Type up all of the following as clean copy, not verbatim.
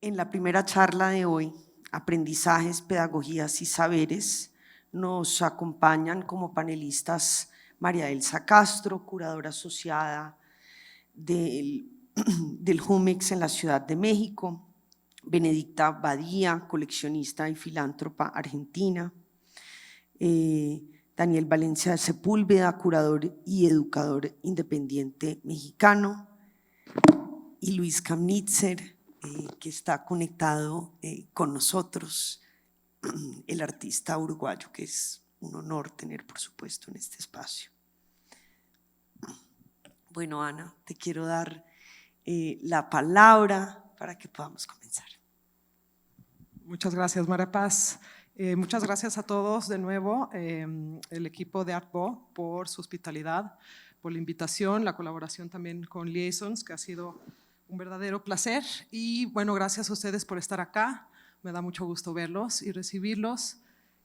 En la primera charla de hoy, Aprendizajes, Pedagogías y Saberes, nos acompañan como panelistas María Elsa Castro, curadora asociada del Jumex en la Ciudad de México, Benedicta Badía, coleccionista y filántropa argentina, Daniel Valencia Sepúlveda, curador y educador independiente mexicano, y Luis Kamnitzer, que está conectado con nosotros, el artista uruguayo, que es un honor tener, por supuesto, en este espacio. Bueno, Ana, te quiero dar la palabra para que podamos comenzar. Muchas gracias, María Paz. Muchas gracias a todos de nuevo, el equipo de ArtBo, por su hospitalidad, por la invitación, la colaboración también con Liaisons, que ha sido un verdadero placer. Y bueno, gracias a ustedes por estar acá. Me da mucho gusto verlos y recibirlos.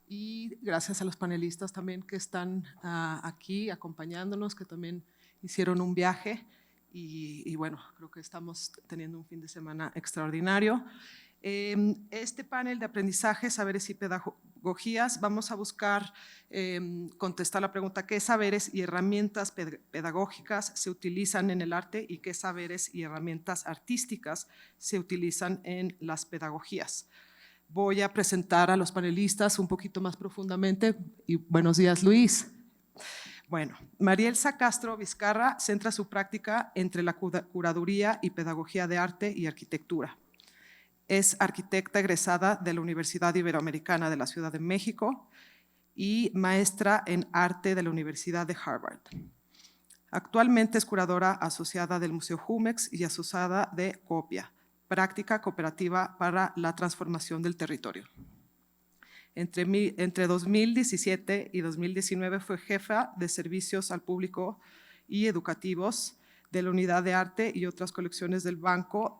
Y gracias a los panelistas también que están aquí acompañándonos, que también hicieron un viaje. Y bueno, creo que estamos teniendo un fin de semana extraordinario. Este panel de aprendizaje, saberes y pedagogías, vamos a buscar contestar la pregunta: ¿qué saberes y herramientas pedagógicas se utilizan en el arte y qué saberes y herramientas artísticas se utilizan en las pedagogías? Voy a presentar a los panelistas un poquito más profundamente. Y buenos días, Luis. Bueno, María Elsa Castro Vizcarra centra su práctica entre la curaduría y pedagogía de arte y arquitectura. Es arquitecta egresada de la Universidad Iberoamericana de la Ciudad de México y maestra en arte de la Universidad de Harvard. Actualmente es curadora asociada del Museo Jumex y asociada de COPIA, Práctica Cooperativa para la Transformación del Territorio. Entre 2017 y 2019 fue jefa de servicios al público y educativos de la Unidad de Arte y otras colecciones del Banco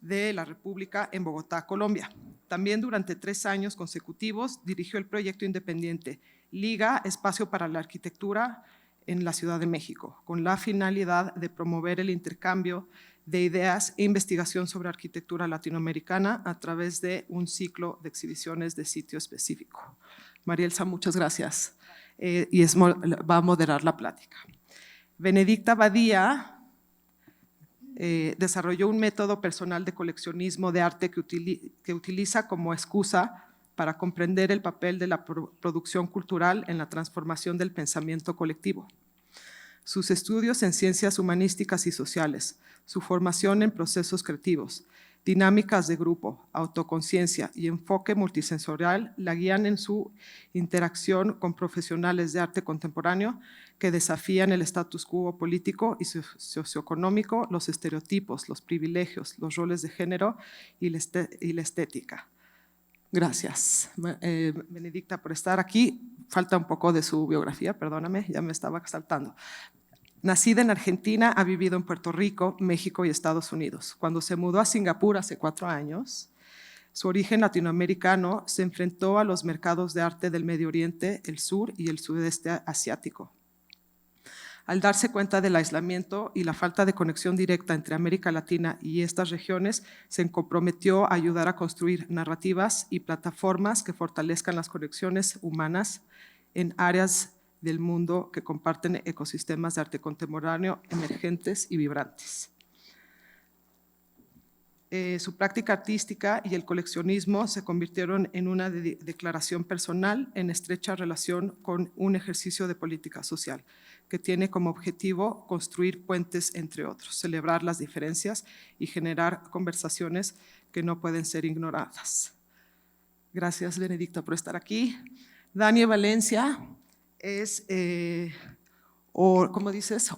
de la República en Bogotá, Colombia. También durante 3 años consecutivos dirigió el proyecto independiente Liga Espacio para la Arquitectura en la Ciudad de México, con la finalidad de promover el intercambio de ideas e investigación sobre arquitectura latinoamericana a través de un ciclo de exhibiciones de sitio específico. María Elsa, muchas gracias. Va a moderar la plática. Benedicta Badía desarrolló un método personal de coleccionismo de arte que utiliza como excusa para comprender el papel de la producción cultural en la transformación del pensamiento colectivo. Sus estudios en ciencias humanísticas y sociales, su formación en procesos creativos, dinámicas de grupo, autoconciencia y enfoque multisensorial la guían en su interacción con profesionales de arte contemporáneo que desafían el status quo político y socioeconómico, los estereotipos, los privilegios, los roles de género y la estética. Gracias, Benedicta, por estar aquí. Falta un poco de su biografía, perdóname, ya me estaba saltando. Nacida en Argentina, ha vivido en Puerto Rico, México y Estados Unidos. Cuando se mudó a Singapur hace 4 años, su origen latinoamericano se enfrentó a los mercados de arte del Medio Oriente, el sur y el sudeste asiático. Al darse cuenta del aislamiento y la falta de conexión directa entre América Latina y estas regiones, se comprometió a ayudar a construir narrativas y plataformas que fortalezcan las conexiones humanas en áreas del mundo que comparten ecosistemas de arte contemporáneo emergentes y vibrantes. Su práctica artística y el coleccionismo se convirtieron en una declaración personal en estrecha relación con un ejercicio de política social que tiene como objetivo construir puentes entre otros, celebrar las diferencias y generar conversaciones que no pueden ser ignoradas. Gracias, Benedicta, por estar aquí. Daniel Valencia es, ¿cómo dices?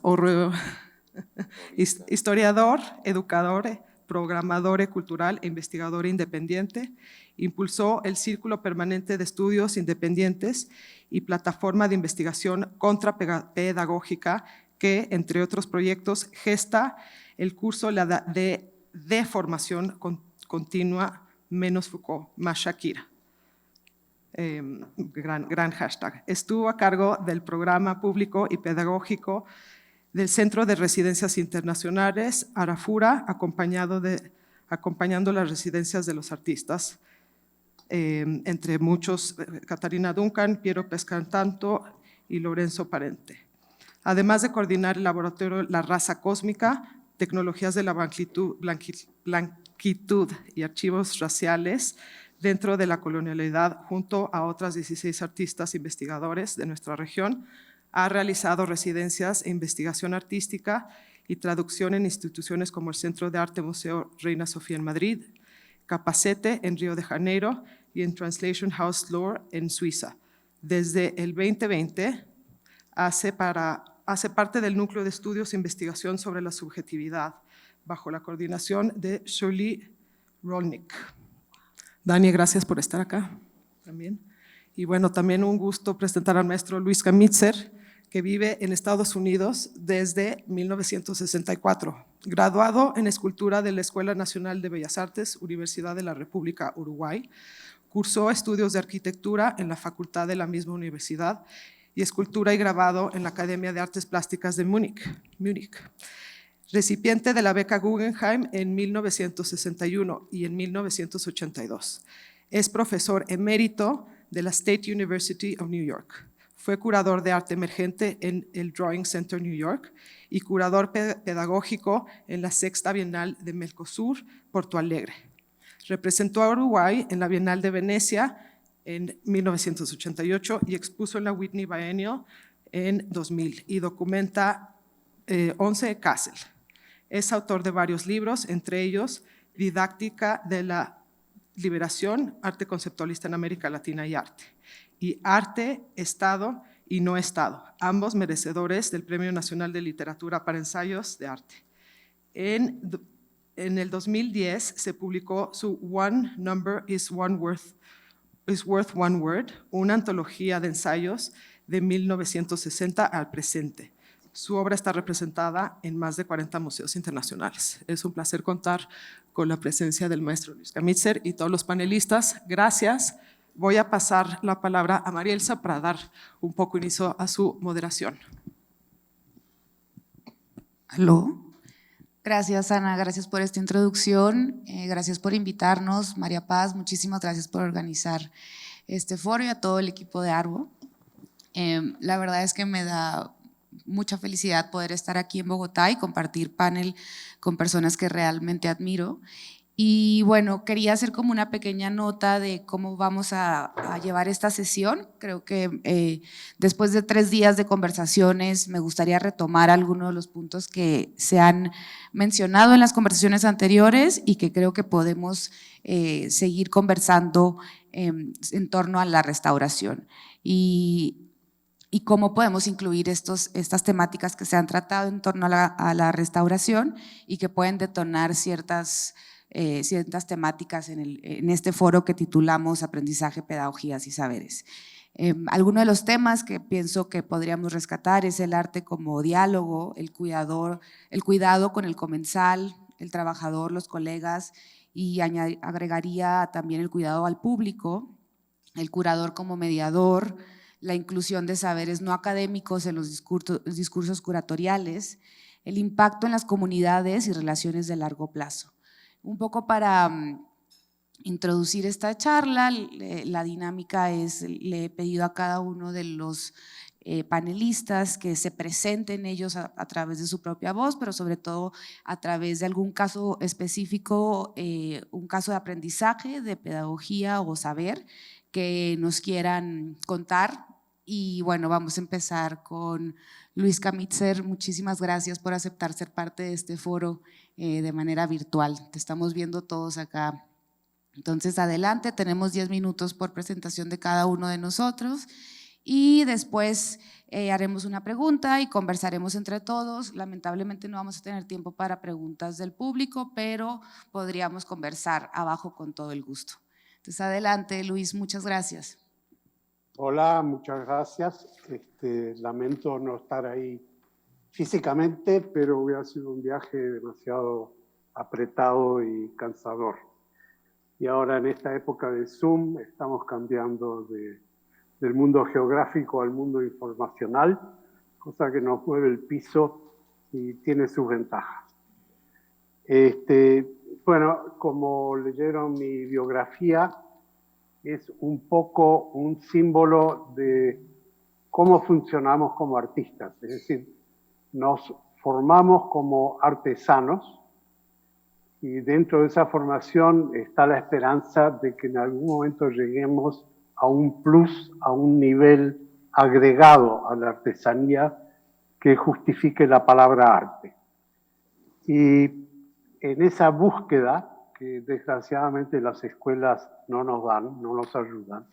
Historiador, educador, programador cultural e investigador independiente. Impulsó el Círculo Permanente de Estudios Independientes y plataforma de investigación contrapedagógica que, entre otros proyectos, gesta el curso de formación continua Menos Foucault, más Shakira. Gran hashtag. Estuvo a cargo del programa público y pedagógico del Centro de Residencias Internacionales, Arafura, acompañando las residencias de los artistas, entre muchos, Catarina Duncan, Piero Pescantanto y Lorenzo Parente. Además de coordinar el laboratorio La Raza Cósmica, tecnologías de la blanquitud y archivos raciales dentro de la colonialidad, junto a otras 16 artistas investigadores de nuestra región, ha realizado residencias e investigación artística y traducción en instituciones como el Centro de Arte Museo Reina Sofía en Madrid, Capacete en Río de Janeiro y en Translation House Lohr en Suiza. Desde el 2020 hace parte del Núcleo de Estudios e Investigación sobre la Subjetividad, bajo la coordinación de Shirley Rolnick. Dani, gracias por estar acá también. Y bueno, también un gusto presentar al maestro Luis Kamitzer, que vive en Estados Unidos desde 1964. Graduado en Escultura de la Escuela Nacional de Bellas Artes, Universidad de la República Uruguay, cursó estudios de arquitectura en la facultad de la misma universidad y escultura y grabado en la Academia de Artes Plásticas de Múnich. Recipiente de la beca Guggenheim en 1961 y en 1982. Es profesor emérito de la State University of New York. Fue curador de arte emergente en el Drawing Center New York y curador pedagógico en la Sexta Bienal de Mercosur, Porto Alegre. Representó a Uruguay en la Bienal de Venecia en 1988 y expuso en la Whitney Biennial en 2000 y documenta 11 Kassel. Es autor de varios libros, entre ellos Didáctica de la Liberación, Arte Conceptualista en América Latina y Arte, y Arte, Estado y No Estado, ambos merecedores del Premio Nacional de Literatura para Ensayos de Arte. En el 2010 se publicó su One Number is Worth One Word, una antología de ensayos de 1960 al presente. Su obra está representada en más de 40 museos internacionales. Es un placer contar con la presencia del maestro Luis Kamitzer y todos los panelistas. Gracias. Voy a pasar la palabra a María Elsa para dar un poco inicio a su moderación. ¿Aló? Gracias, Ana, gracias por esta introducción, gracias por invitarnos. María Paz, muchísimas gracias por organizar este foro y a todo el equipo de Arbo. La verdad es que me da mucha felicidad poder estar aquí en Bogotá y compartir panel con personas que realmente admiro. Y bueno, quería hacer como una pequeña nota de cómo vamos a llevar esta sesión. Creo que después de 3 días de conversaciones me gustaría retomar algunos de los puntos que se han mencionado en las conversaciones anteriores y que creo que podemos seguir conversando en torno a la restauración. Y cómo podemos incluir estas temáticas que se han tratado en torno a la restauración y que pueden detonar ciertas temáticas en este foro que titulamos Aprendizaje, Pedagogías y Saberes. Algunos de los temas que pienso que podríamos rescatar es el arte como diálogo, el cuidado con el comensal, el trabajador, los colegas, y agregaría también el cuidado al público, el curador como mediador, la inclusión de saberes no académicos en los discursos curatoriales, el impacto en las comunidades y relaciones de largo plazo. Un poco para introducir esta charla, la dinámica es, le he pedido a cada uno de los panelistas que se presenten ellos a través de su propia voz, pero sobre todo a través de algún caso específico, un caso de aprendizaje, de pedagogía o saber que nos quieran contar. Y bueno, vamos a empezar con Luis Kamitzer. Muchísimas gracias por aceptar ser parte de este foro de manera virtual. Te estamos viendo todos acá. Entonces, adelante, tenemos 10 minutos por presentación de cada uno de nosotros y después haremos una pregunta y conversaremos entre todos. Lamentablemente no vamos a tener tiempo para preguntas del público, pero podríamos conversar abajo con todo el gusto. Entonces, adelante, Luis, muchas gracias. Hola, muchas gracias. Lamento no estar ahí físicamente, pero hubiera sido un viaje demasiado apretado y cansador. Y ahora en esta época de Zoom estamos cambiando del mundo geográfico al mundo informacional, cosa que nos mueve el piso y tiene sus ventajas. Bueno, como leyeron mi biografía, es un poco un símbolo de cómo funcionamos como artistas. Es decir, nos formamos como artesanos y dentro de esa formación está la esperanza de que en algún momento lleguemos a un plus, a un nivel agregado a la artesanía que justifique la palabra arte. Y en esa búsqueda, que desgraciadamente las escuelas no nos dan, no nos ayudan,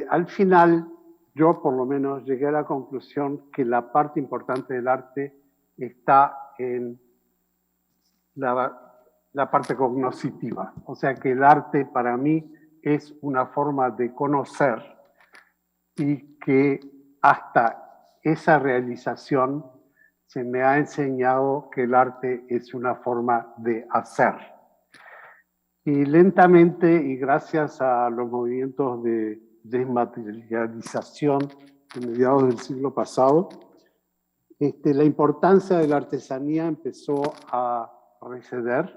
al final yo por lo menos llegué a la conclusión que la parte importante del arte está en la parte cognoscitiva. O sea que el arte para mí es una forma de conocer y que hasta esa realización se me ha enseñado que el arte es una forma de hacer. Y lentamente, y gracias a los movimientos de desmaterialización de mediados del siglo pasado, la importancia de la artesanía empezó a receder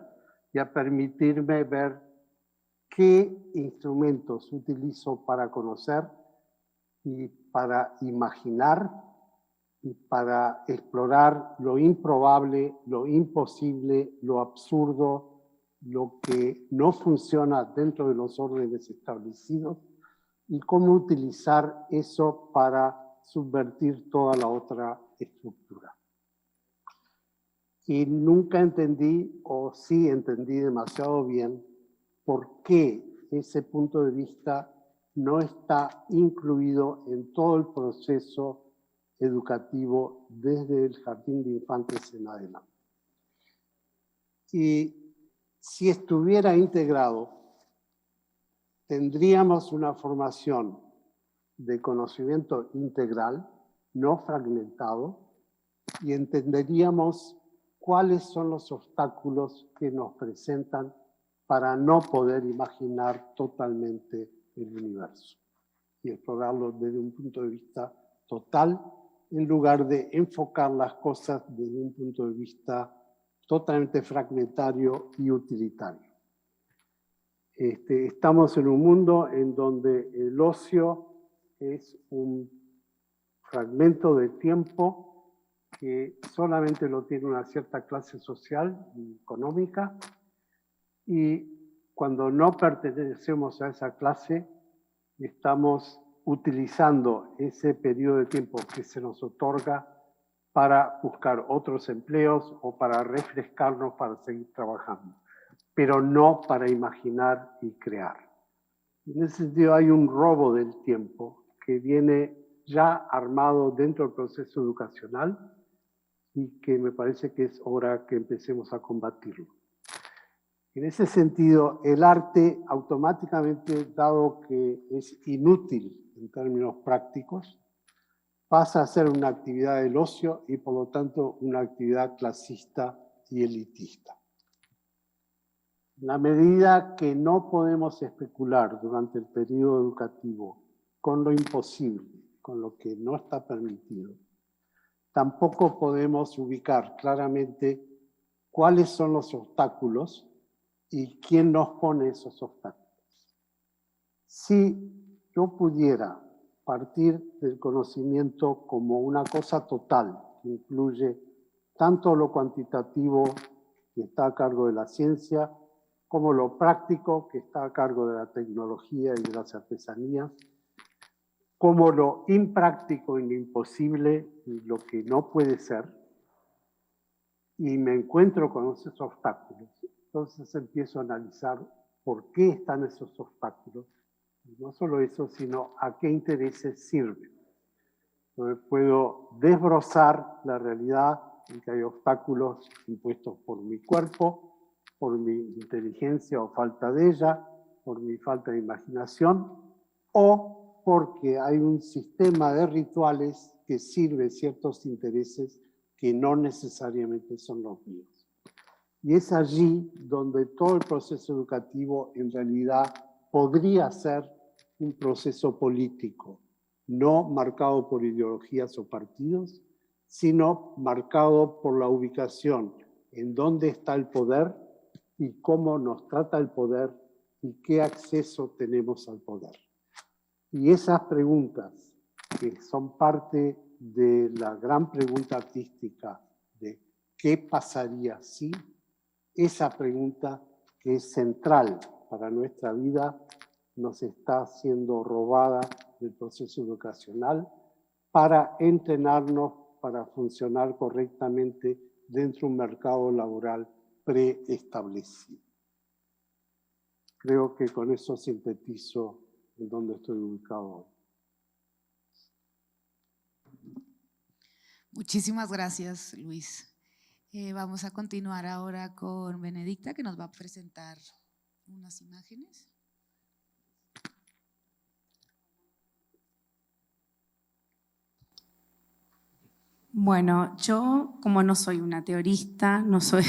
y a permitirme ver qué instrumentos utilizo para conocer y para imaginar y para explorar lo improbable, lo imposible, lo absurdo, lo que no funciona dentro de los órdenes establecidos y cómo utilizar eso para subvertir toda la otra estructura. Y nunca entendí, o sí entendí demasiado bien, por qué ese punto de vista no está incluido en todo el proceso educativo desde el jardín de infantes en adelante. Y si estuviera integrado, tendríamos una formación de conocimiento integral, no fragmentado, y entenderíamos cuáles son los obstáculos que nos presentan para no poder imaginar totalmente el universo y explorarlo desde un punto de vista total, en lugar de enfocar las cosas desde un punto de vista totalmente fragmentario y utilitario. Estamos en un mundo en donde el ocio es un fragmento de tiempo que solamente lo tiene una cierta clase social y económica, y cuando no pertenecemos a esa clase, estamos utilizando ese periodo de tiempo que se nos otorga para buscar otros empleos o para refrescarnos para seguir trabajando, pero no para imaginar y crear. En ese sentido hay un robo del tiempo que viene ya armado dentro del proceso educacional y que me parece que es hora que empecemos a combatirlo. En ese sentido, el arte automáticamente, dado que es inútil en términos prácticos, pasa a ser una actividad del ocio y por lo tanto una actividad clasista y elitista. En la medida que no podemos especular durante el periodo educativo con lo imposible, con lo que no está permitido, tampoco podemos ubicar claramente cuáles son los obstáculos y quién nos pone esos obstáculos. Si yo pudiera partir del conocimiento como una cosa total, que incluye tanto lo cuantitativo, que está a cargo de la ciencia, como lo práctico, que está a cargo de la tecnología y de las artesanías, como lo impráctico y lo imposible y lo que no puede ser, y me encuentro con esos obstáculos, entonces empiezo a analizar por qué están esos obstáculos, y no solo eso, sino a qué intereses sirven. Entonces puedo desbrozar la realidad en que hay obstáculos impuestos por mi cuerpo, por mi inteligencia o falta de ella, por mi falta de imaginación, o porque hay un sistema de rituales que sirve ciertos intereses que no necesariamente son los míos. Y es allí donde todo el proceso educativo en realidad podría ser un proceso político, no marcado por ideologías o partidos, sino marcado por la ubicación en dónde está el poder y cómo nos trata el poder y qué acceso tenemos al poder. Y esas preguntas, que son parte de la gran pregunta artística de ¿qué pasaría si? Esa pregunta que es central para nuestra vida nos está siendo robada del proceso educacional para entrenarnos para funcionar correctamente dentro de un mercado laboral preestablecido. Creo que con eso sintetizo en dónde estoy ubicado hoy. Muchísimas gracias, Luis. Vamos a continuar ahora con Benedicta, que nos va a presentar unas imágenes. Bueno, yo como no soy una teorista, no soy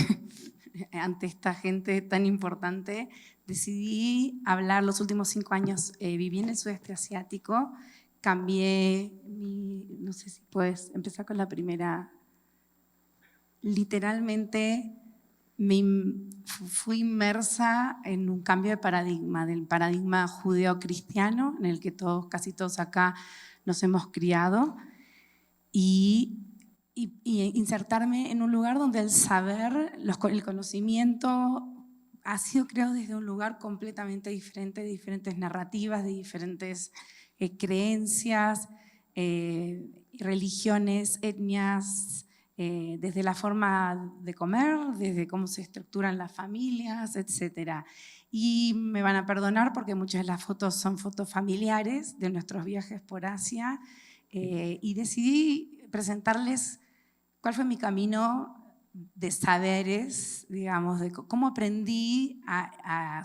ante esta gente tan importante, decidí hablar los últimos 5 años, viví en el sudeste asiático, cambié no sé si puedes empezar con la primera. Literalmente fui inmersa en un cambio de paradigma, del paradigma judeo-cristiano en el que casi todos acá nos hemos criado, y insertarme en un lugar donde el saber, el conocimiento ha sido creado desde un lugar completamente diferente, de diferentes narrativas, de diferentes creencias, religiones, etnias, desde la forma de comer, desde cómo se estructuran las familias, etc. Y me van a perdonar porque muchas de las fotos son fotos familiares de nuestros viajes por Asia, y decidí presentarles cuál fue mi camino de saberes, digamos, de cómo aprendí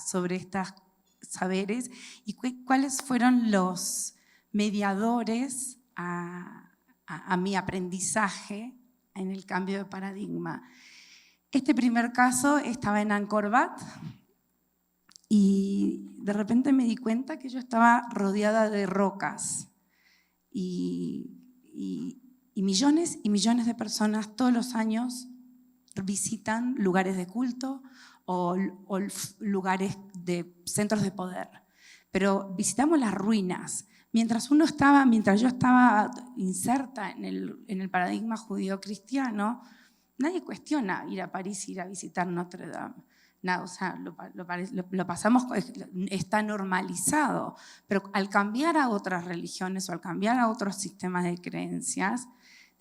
sobre estos saberes y cuáles fueron los mediadores a mi aprendizaje en el cambio de paradigma. Este primer caso estaba en Angkor Wat y de repente me di cuenta que yo estaba rodeada de rocas y millones y millones de personas todos los años visitan lugares de culto o lugares de centros de poder, pero visitamos las ruinas. Mientras yo estaba inserta en el paradigma judío-cristiano, nadie cuestiona ir a París, ir a visitar Notre Dame. Nada, o sea, lo pasamos, está normalizado, pero al cambiar a otras religiones o al cambiar a otros sistemas de creencias,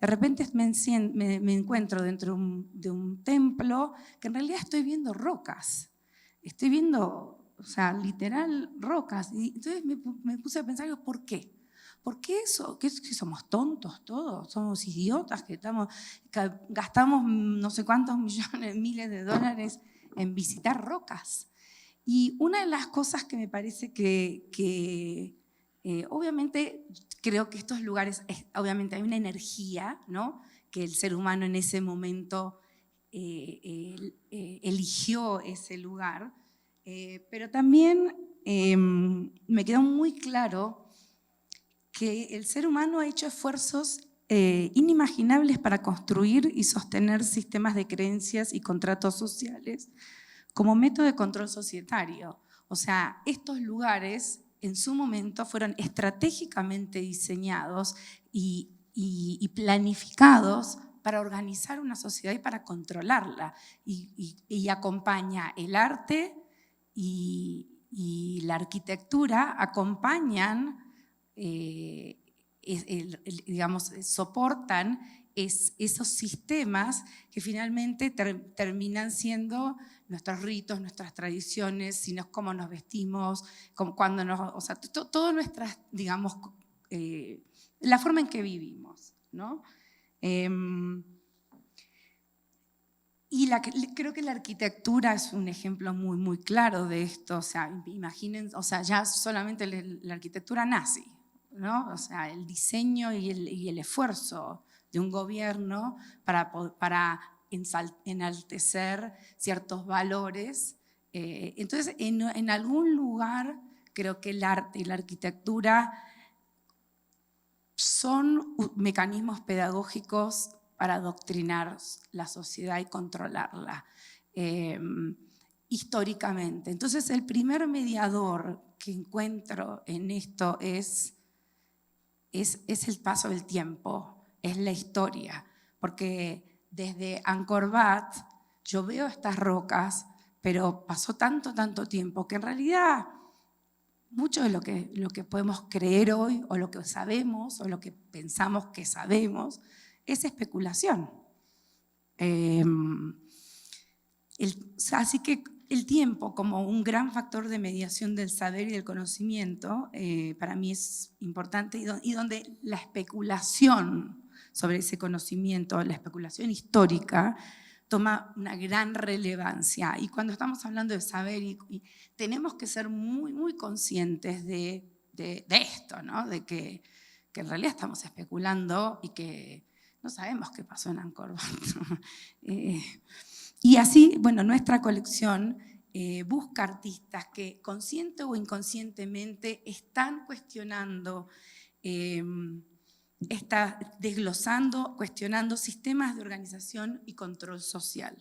de repente me encuentro dentro de un templo que en realidad estoy viendo rocas, estoy viendo, o sea, literal rocas. Y entonces me puse a pensar, ¿por qué? ¿Por qué eso? ¿Que somos tontos todos? ¿Somos idiotas que gastamos no sé cuántos millones, miles de dólares en visitar rocas? Y una de las cosas que me parece que obviamente creo que estos lugares, obviamente hay una energía, ¿no?, que el ser humano en ese momento eligió ese lugar, pero también me quedó muy claro que el ser humano ha hecho esfuerzos inimaginables para construir y sostener sistemas de creencias y contratos sociales como método de control societario. O sea, estos lugares en su momento fueron estratégicamente diseñados y planificados para organizar una sociedad y para controlarla. Y acompaña el arte y la arquitectura, acompañan, digamos, soportan esos sistemas que finalmente terminan siendo nuestros ritos, nuestras tradiciones, cómo nos vestimos, o sea, todas nuestras, digamos, la forma en que vivimos, ¿no? Y creo que la arquitectura es un ejemplo muy, muy claro de esto. O sea, imaginen, o sea, ya solamente la arquitectura nazi, ¿no? O sea, el diseño y el esfuerzo de un gobierno para enaltecer ciertos valores. Entonces, en algún lugar creo que el arte y la arquitectura son mecanismos pedagógicos para adoctrinar la sociedad y controlarla. históricamente. Entonces, el primer mediador que encuentro en esto es el paso del tiempo, es la historia, porque desde Angkor Wat yo veo estas rocas, pero pasó tanto tiempo que en realidad mucho de lo que podemos creer hoy, o lo que sabemos, o lo que pensamos que sabemos, es especulación. Así que el tiempo, como un gran factor de mediación del saber y del conocimiento, para mí es importante, y donde la especulación sobre ese conocimiento, la especulación histórica, toma una gran relevancia. Y cuando estamos hablando de saber, y tenemos que ser muy conscientes de esto, ¿no? De que en realidad estamos especulando y que no sabemos qué pasó en Angkor Wat. Y así, bueno, nuestra colección busca artistas que consciente o inconscientemente están cuestionando, desglosando, cuestionando sistemas de organización y control social,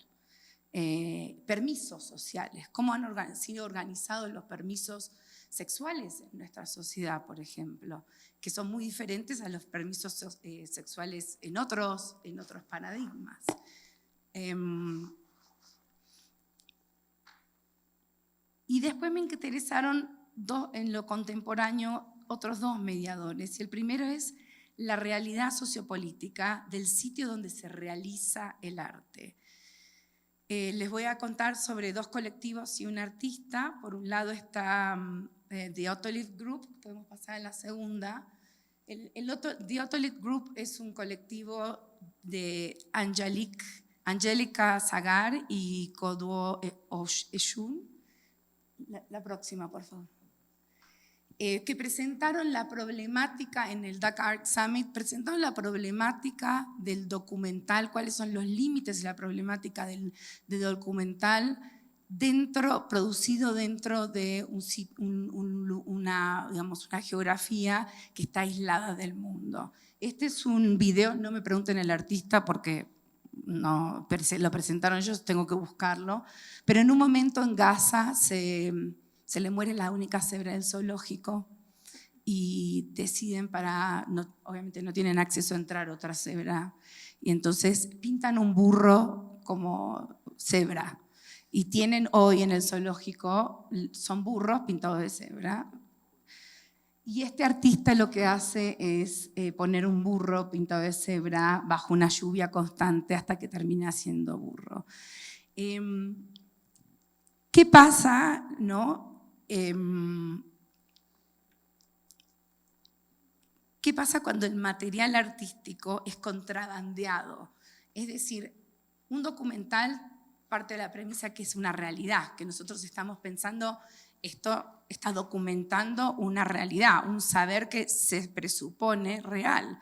permisos sociales, cómo han sido organizados los permisos sexuales en nuestra sociedad, por ejemplo, que son muy diferentes a los permisos sexuales en otros paradigmas. Y después me interesaron en lo contemporáneo otros dos mediadores. Y el primero es la realidad sociopolítica del sitio donde se realiza el arte. Les voy a contar sobre dos colectivos y un artista. Por un lado está The Otolith Group, podemos pasar a la segunda. The Otolith Group es un colectivo de Angélica Zagar y Kodwo Eshun. La próxima, por favor. Que presentaron la problemática en el Dakar Art Summit, presentaron la problemática del documental, cuáles son los límites de la problemática del documental producido dentro de una geografía que está aislada del mundo. Este es un video, no me pregunten el artista porque no, lo presentaron ellos, tengo que buscarlo, pero en un momento en Gaza se le muere la única cebra del zoológico y deciden obviamente no tienen acceso a entrar otra cebra, y entonces pintan un burro como cebra, y tienen hoy en el zoológico, son burros pintados de cebra. Y este artista lo que hace es poner un burro pintado de cebra bajo una lluvia constante hasta que termina siendo burro. ¿Qué pasa, no? ¿Qué pasa cuando el material artístico es contrabandeado? Es decir, un documental parte de la premisa que es una realidad, que nosotros estamos pensando, esto está documentando una realidad, un saber que se presupone real,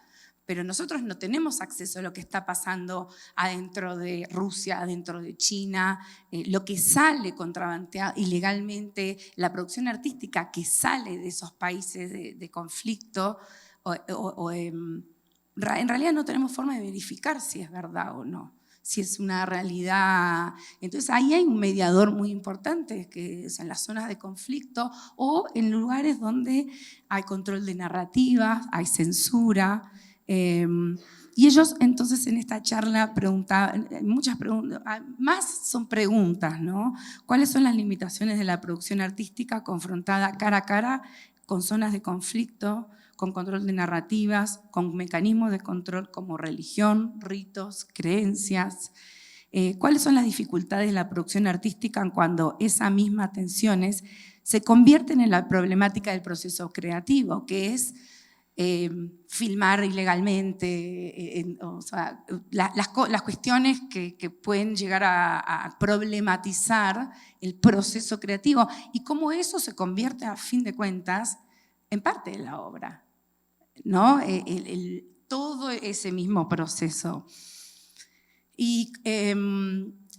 pero nosotros no tenemos acceso a lo que está pasando adentro de Rusia, adentro de China, lo que sale contrabandeado ilegalmente, la producción artística que sale de esos países de conflicto, en realidad no tenemos forma de verificar si es verdad o no, si es una realidad. Entonces ahí hay un mediador muy importante, que es en las zonas de conflicto o en lugares donde hay control de narrativas, hay censura. Y ellos entonces en esta charla preguntaban, muchas preguntas, más son preguntas, ¿no? ¿Cuáles son las limitaciones de la producción artística confrontada cara a cara con zonas de conflicto, con control de narrativas, con mecanismos de control como religión, ritos, creencias? ¿Cuáles son las dificultades de la producción artística cuando esas mismas tensiones se convierten en la problemática del proceso creativo, que es filmar ilegalmente, o sea, las cuestiones que pueden llegar a problematizar el proceso creativo y cómo eso se convierte a fin de cuentas en parte de la obra, ¿no? Todo ese mismo proceso. Y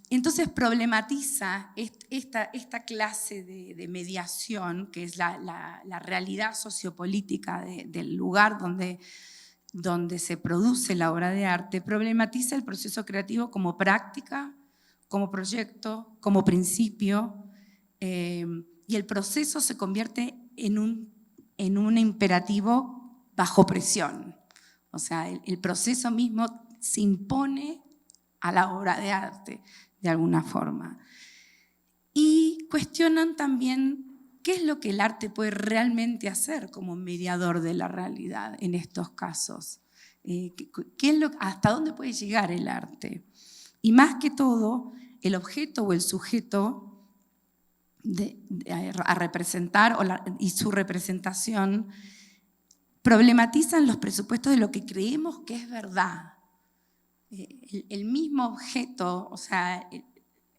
entonces problematiza esta clase de mediación, que es la realidad sociopolítica del lugar donde se produce la obra de arte, problematiza el proceso creativo como práctica, como proyecto, como principio, y el proceso se convierte en un imperativo bajo presión. O sea, el proceso mismo se impone a la obra de arte, de alguna forma. Y cuestionan también qué es lo que el arte puede realmente hacer como mediador de la realidad en estos casos. ¿Hasta dónde puede llegar el arte? Y más que todo, el objeto o el sujeto a representar y su representación problematizan los presupuestos de lo que creemos que es verdad. El mismo objeto, o sea,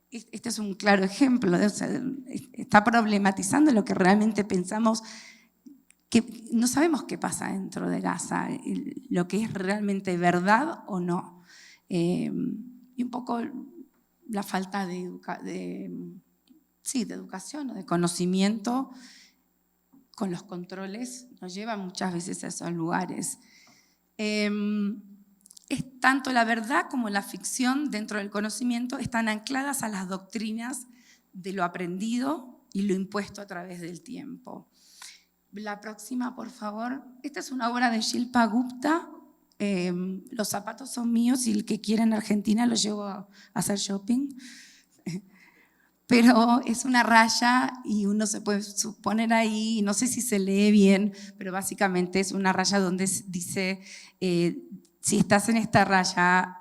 este es un claro ejemplo, o sea, está problematizando lo que realmente pensamos, que no sabemos qué pasa dentro de Gaza, lo que es realmente verdad o no. Y un poco la falta de educación o de conocimiento con los controles nos lleva muchas veces a esos lugares. Es tanto la verdad como la ficción dentro del conocimiento están ancladas a las doctrinas de lo aprendido y lo impuesto a través del tiempo. La próxima, por favor. Esta es una obra de Shilpa Gupta. Los zapatos son míos y el que quiera en Argentina los llevo a hacer shopping. Pero es una raya y uno se puede poner ahí, no sé si se lee bien, pero básicamente es una raya donde dice, si estás en esta raya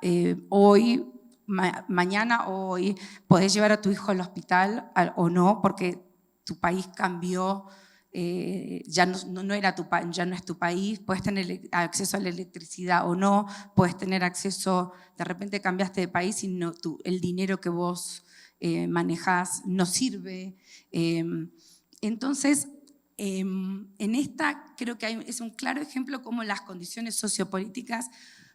hoy, mañana o hoy, podés llevar a tu hijo al hospital o no, porque tu país cambió, ya no es tu país, puedes tener acceso a la electricidad o no, puedes tener acceso, de repente cambiaste de país y el dinero que vos manejás no sirve. Entonces, en esta creo que es un claro ejemplo cómo las condiciones sociopolíticas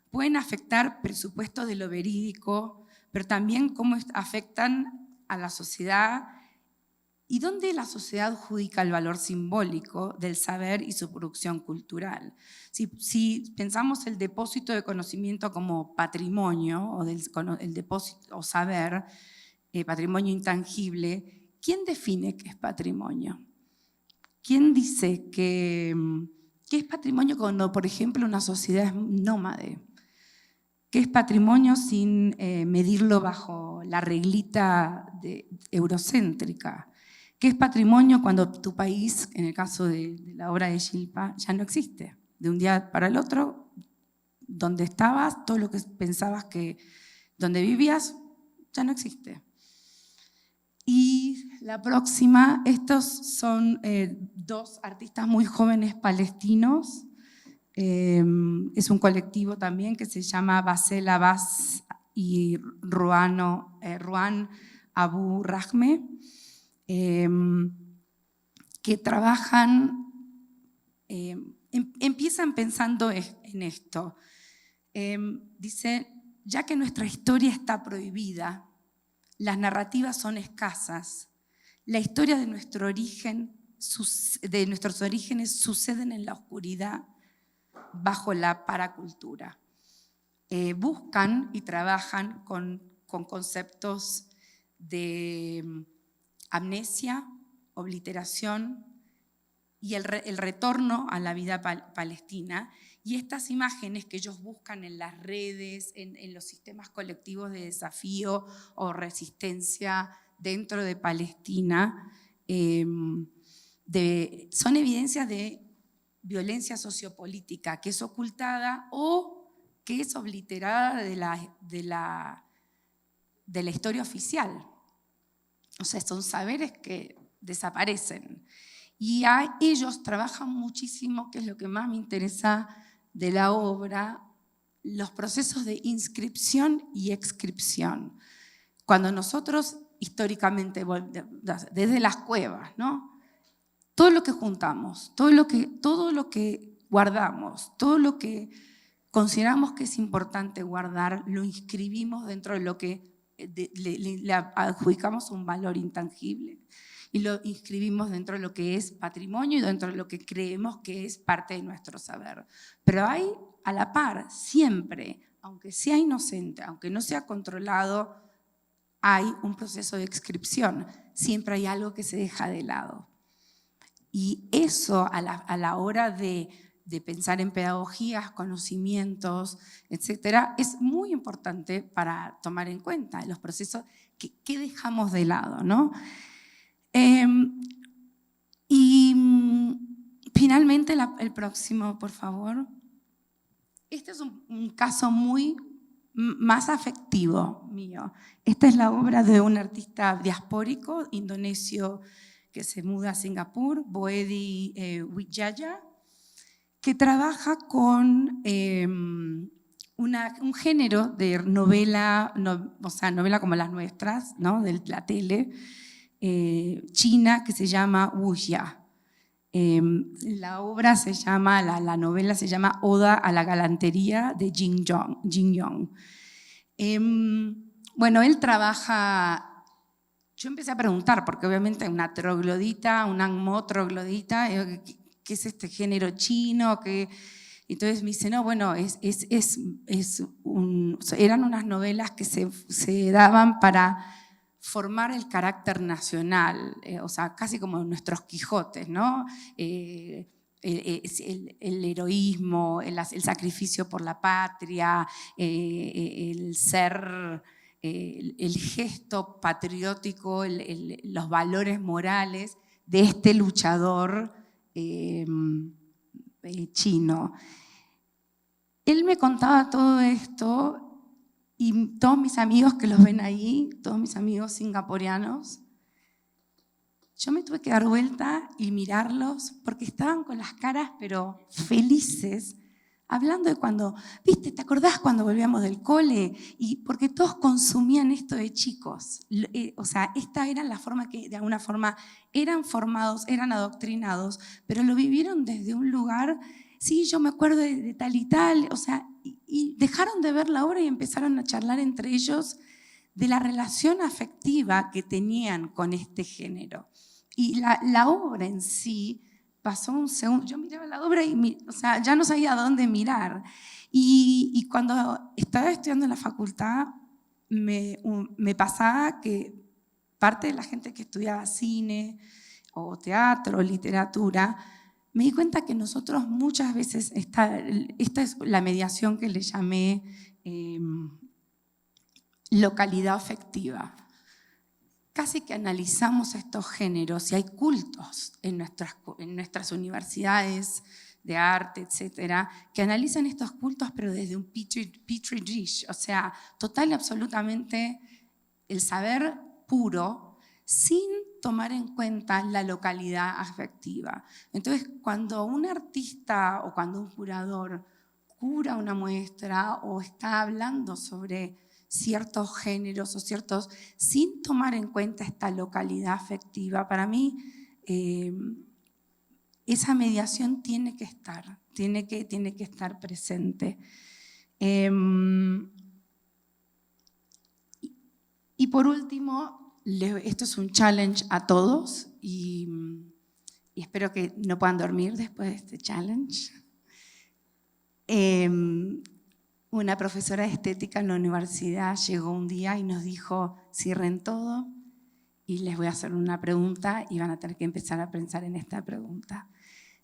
pueden afectar presupuestos de lo verídico, pero también cómo afectan a la sociedad y dónde la sociedad adjudica el valor simbólico del saber y su producción cultural. Si pensamos el depósito de conocimiento como patrimonio o el depósito o saber, patrimonio intangible, ¿quién define qué es patrimonio? ¿Quién dice que es patrimonio cuando, por ejemplo, una sociedad es nómade? ¿Qué es patrimonio sin medirlo bajo la reglita eurocéntrica? ¿Qué es patrimonio cuando tu país, en el caso de la obra de Shilpa, ya no existe? De un día para el otro, donde estabas, todo lo que pensabas que donde vivías, ya no existe. Y la próxima, estos son dos artistas muy jóvenes palestinos. Es un colectivo también que se llama Basel Abbas y Ruan Abu Rahme, que trabajan, empiezan pensando en esto. Dice, ya que nuestra historia está prohibida, las narrativas son escasas, la historia de nuestros orígenes suceden en la oscuridad, bajo la paracultura. Buscan y trabajan con conceptos de amnesia, obliteración y el retorno a la vida palestina. Y estas imágenes que ellos buscan en las redes, en los sistemas colectivos de desafío o resistencia dentro de Palestina, son evidencias de violencia sociopolítica que es ocultada o que es obliterada de la historia oficial. O sea, son saberes que desaparecen. Y ellos trabajan muchísimo, que es lo que más me interesa de la obra, los procesos de inscripción y exscripción. Cuando nosotros históricamente, desde las cuevas, ¿no? Todo lo que juntamos, todo lo que guardamos, todo lo que consideramos que es importante guardar, lo inscribimos dentro de lo que le adjudicamos un valor intangible y lo inscribimos dentro de lo que es patrimonio y dentro de lo que creemos que es parte de nuestro saber. Pero hay a la par, siempre, aunque sea inocente, aunque no sea controlado, hay un proceso de inscripción, siempre hay algo que se deja de lado. Y eso a la hora de pensar en pedagogías, conocimientos, etcétera, es muy importante para tomar en cuenta los procesos que dejamos de lado, ¿no? Y finalmente, el próximo, por favor. Este es un caso más afectivo mío. Esta es la obra de un artista diaspórico indonesio que se muda a Singapur, Boedi Wijaya, que trabaja con un género de novela, o sea, novela como las nuestras, ¿no? De la tele, china, que se llama wuxia. La obra se llama, la novela se llama Oda a la galantería de Jin Yong. Bueno, él trabaja. Yo empecé a preguntar, porque obviamente una troglodita, un angmo troglodita, ¿qué es este género chino? Entonces me dice, no, bueno, eran unas novelas que se daban para formar el carácter nacional, o sea, casi como nuestros Quijotes, ¿no? El heroísmo, el sacrificio por la patria, el ser, el gesto patriótico, los valores morales de este luchador chino. Él me contaba todo esto y todos mis amigos que los ven ahí, todos mis amigos singapureanos, yo me tuve que dar vuelta y mirarlos porque estaban con las caras pero felices, hablando de cuando, ¿viste? ¿Te acordás cuando volvíamos del cole? Y porque todos consumían esto de chicos. O sea, esta era la forma que de alguna forma eran formados, eran adoctrinados, pero lo vivieron desde un lugar, sí, yo me acuerdo de tal y tal, o sea, y dejaron de ver la obra y empezaron a charlar entre ellos de la relación afectiva que tenían con este género. Y la obra en sí pasó un segundo, yo miraba la obra y o sea, ya no sabía a dónde mirar. Y cuando estaba estudiando en la facultad, me pasaba que parte de la gente que estudiaba cine o teatro o literatura, me di cuenta que nosotros muchas veces, esta es la mediación que le llamé localidad afectiva. Casi que analizamos estos géneros y hay cultos en nuestras universidades de arte, etcétera, que analizan estos cultos pero desde un petri dish, o sea, total y absolutamente el saber puro sin tomar en cuenta la localidad afectiva. Entonces, cuando un artista o cuando un curador cura una muestra o está hablando sobre ciertos géneros o ciertos, sin tomar en cuenta esta localidad afectiva, para mí esa mediación tiene que estar presente. Y por último, esto es un challenge a todos y espero que no puedan dormir después de este challenge. Una profesora de estética en la universidad llegó un día y nos dijo, cierren todo y les voy a hacer una pregunta y van a tener que empezar a pensar en esta pregunta.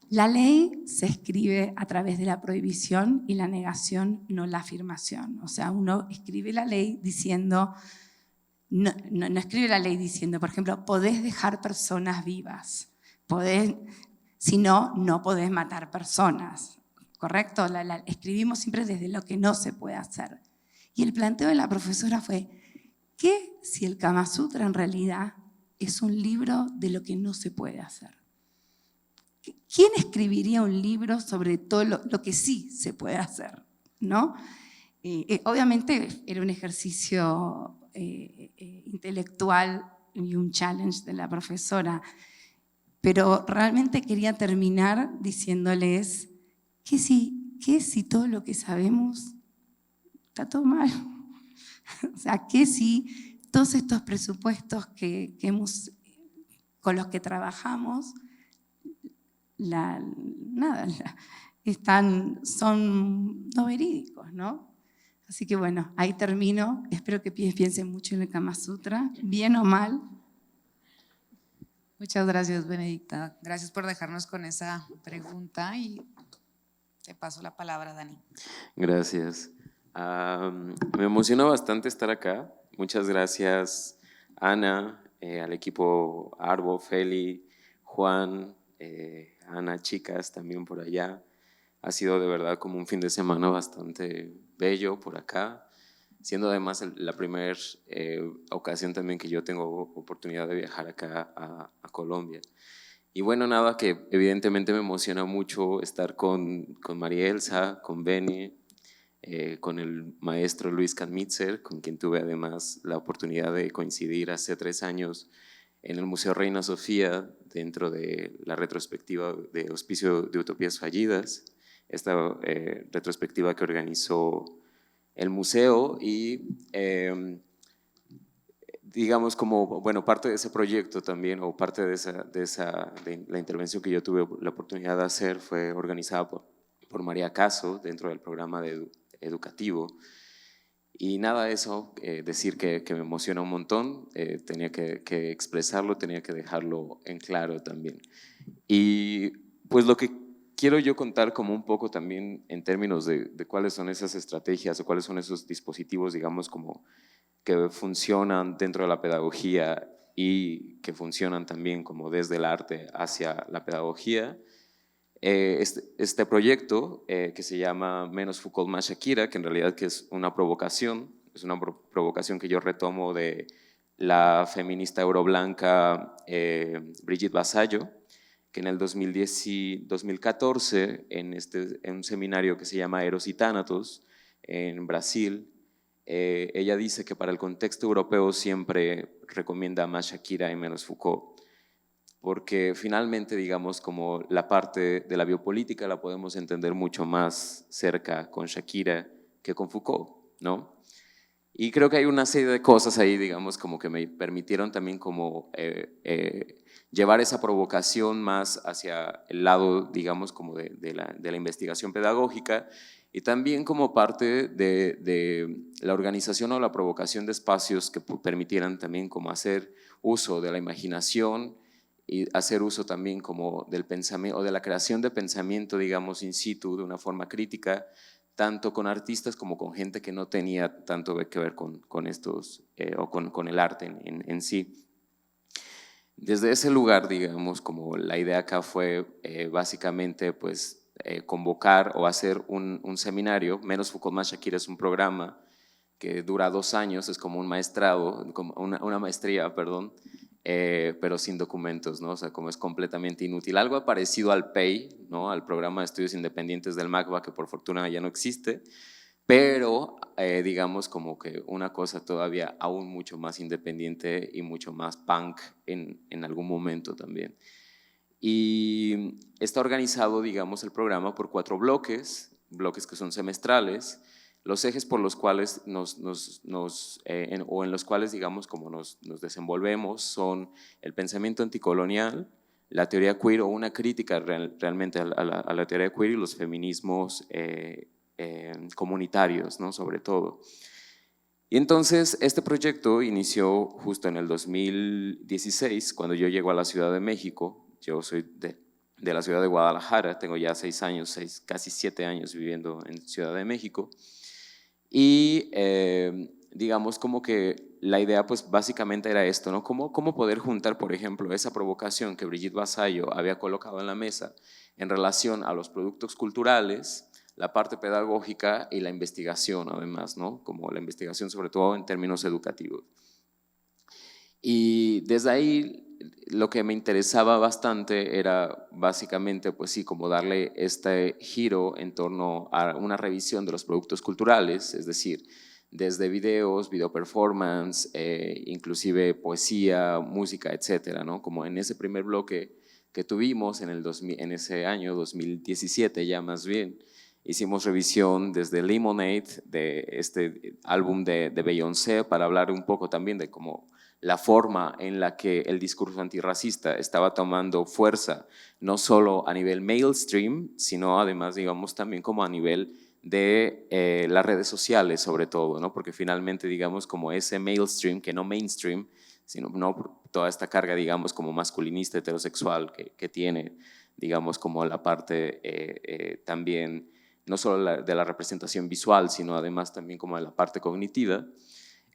La ley se escribe a través de la prohibición y la negación, no la afirmación. O sea, uno escribe la ley diciendo, no escribe la ley diciendo, por ejemplo, podés dejar personas vivas, si no, no podés matar personas. ¿Correcto? Escribimos siempre desde lo que no se puede hacer. Y el planteo de la profesora fue, ¿qué si el Kama Sutra en realidad es un libro de lo que no se puede hacer? ¿Quién escribiría un libro sobre todo lo que sí se puede hacer? ¿No? Obviamente era un ejercicio intelectual y un challenge de la profesora, pero realmente quería terminar diciéndoles, ¿qué si todo lo que sabemos está todo mal? O sea, ¿qué si todos estos presupuestos con los que trabajamos son no verídicos, ¿no? Así que bueno, ahí termino. Espero que piensen mucho en el Kama Sutra, bien o mal. Muchas gracias, Benedicta. Gracias por dejarnos con esa pregunta y te paso la palabra, Dani. Gracias. Me emociona bastante estar acá. Muchas gracias, Ana, al equipo Arbo, Feli, Juan, Ana, chicas también por allá. Ha sido de verdad como un fin de semana bastante bello por acá, siendo además la primera ocasión también que yo tengo oportunidad de viajar acá a Colombia. Y bueno, nada, que evidentemente me emociona mucho estar con María Elsa, con Beni, con el maestro Luis Kamnitzer, con quien tuve además la oportunidad de coincidir hace 3 años en el Museo Reina Sofía, dentro de la retrospectiva de Hospicio de Utopías Fallidas, esta retrospectiva que organizó el museo y digamos como, bueno, parte de ese proyecto también, o parte de la intervención que yo tuve la oportunidad de hacer fue organizada por María Caso dentro del programa educativo. Y nada, eso, decir que me emociona un montón, tenía que expresarlo, tenía que dejarlo en claro también. Y pues lo que quiero yo contar como un poco también en términos de cuáles son esas estrategias o cuáles son esos dispositivos, digamos, como que funcionan dentro de la pedagogía y que funcionan también como desde el arte hacia la pedagogía. Este proyecto que se llama Menos Foucault, más Shakira, que en realidad que es una provocación que yo retomo de la feminista euroblanca Brigitte Vasallo, que en el 2014, en un seminario que se llama Eros y Tánatos, en Brasil, ella dice que para el contexto europeo siempre recomienda más Shakira y menos Foucault, porque finalmente, digamos, como la parte de la biopolítica la podemos entender mucho más cerca con Shakira que con Foucault, ¿no? Y creo que hay una serie de cosas ahí, digamos, como que me permitieron también como llevar esa provocación más hacia el lado, digamos, como de la investigación pedagógica, y también como parte de la organización o la provocación de espacios que permitieran también como hacer uso de la imaginación y hacer uso también como del pensamiento o de la creación de pensamiento, digamos, in situ, de una forma crítica, tanto con artistas como con gente que no tenía tanto que ver con estos, o con el arte en sí. Desde ese lugar, digamos, como la idea acá fue básicamente pues, convocar o hacer un seminario. Menos Foucault, más Shakira es un programa que dura 2 años, es como un maestrado, como una maestría, perdón, pero sin documentos, ¿no? O sea, como es completamente inútil. Algo parecido al PEI, ¿no? Al Programa de Estudios Independientes del MACBA, que por fortuna ya no existe, pero digamos como que una cosa todavía aún mucho más independiente y mucho más punk en algún momento también. Y está organizado, digamos, el programa por 4 bloques que son semestrales. Los ejes por los cuales o en los cuales, digamos, como nos desenvolvemos son el pensamiento anticolonial, la teoría queer o una crítica realmente a la teoría queer y los feminismos comunitarios, ¿no? Sobre todo. Y entonces este proyecto inició justo en el 2016, cuando yo llego a la Ciudad de México. Yo soy de la ciudad de Guadalajara, tengo ya 6 años, casi 7 años viviendo en Ciudad de México. Y digamos como que la idea pues básicamente era esto, ¿no? ¿Cómo poder juntar, por ejemplo, esa provocación que Brigitte Vasallo había colocado en la mesa en relación a los productos culturales, la parte pedagógica y la investigación además, ¿no? Como la investigación sobre todo en términos educativos. Y desde ahí lo que me interesaba bastante era básicamente, pues sí, como darle este giro en torno a una revisión de los productos culturales, es decir, desde videos, video performance, inclusive poesía, música, etcétera, ¿no? Como en ese primer bloque que tuvimos en ese año 2017 ya más bien, hicimos revisión desde Lemonade, de este álbum de Beyoncé, para hablar un poco también de cómo la forma en la que el discurso antirracista estaba tomando fuerza, no solo a nivel mainstream, sino además, digamos, también como a nivel de las redes sociales sobre todo, ¿no? Porque finalmente, digamos, como ese mainstream, que no mainstream, sino no toda esta carga, digamos, como masculinista, heterosexual que tiene, digamos, como la parte también, no solo de la representación visual, sino además también como de la parte cognitiva.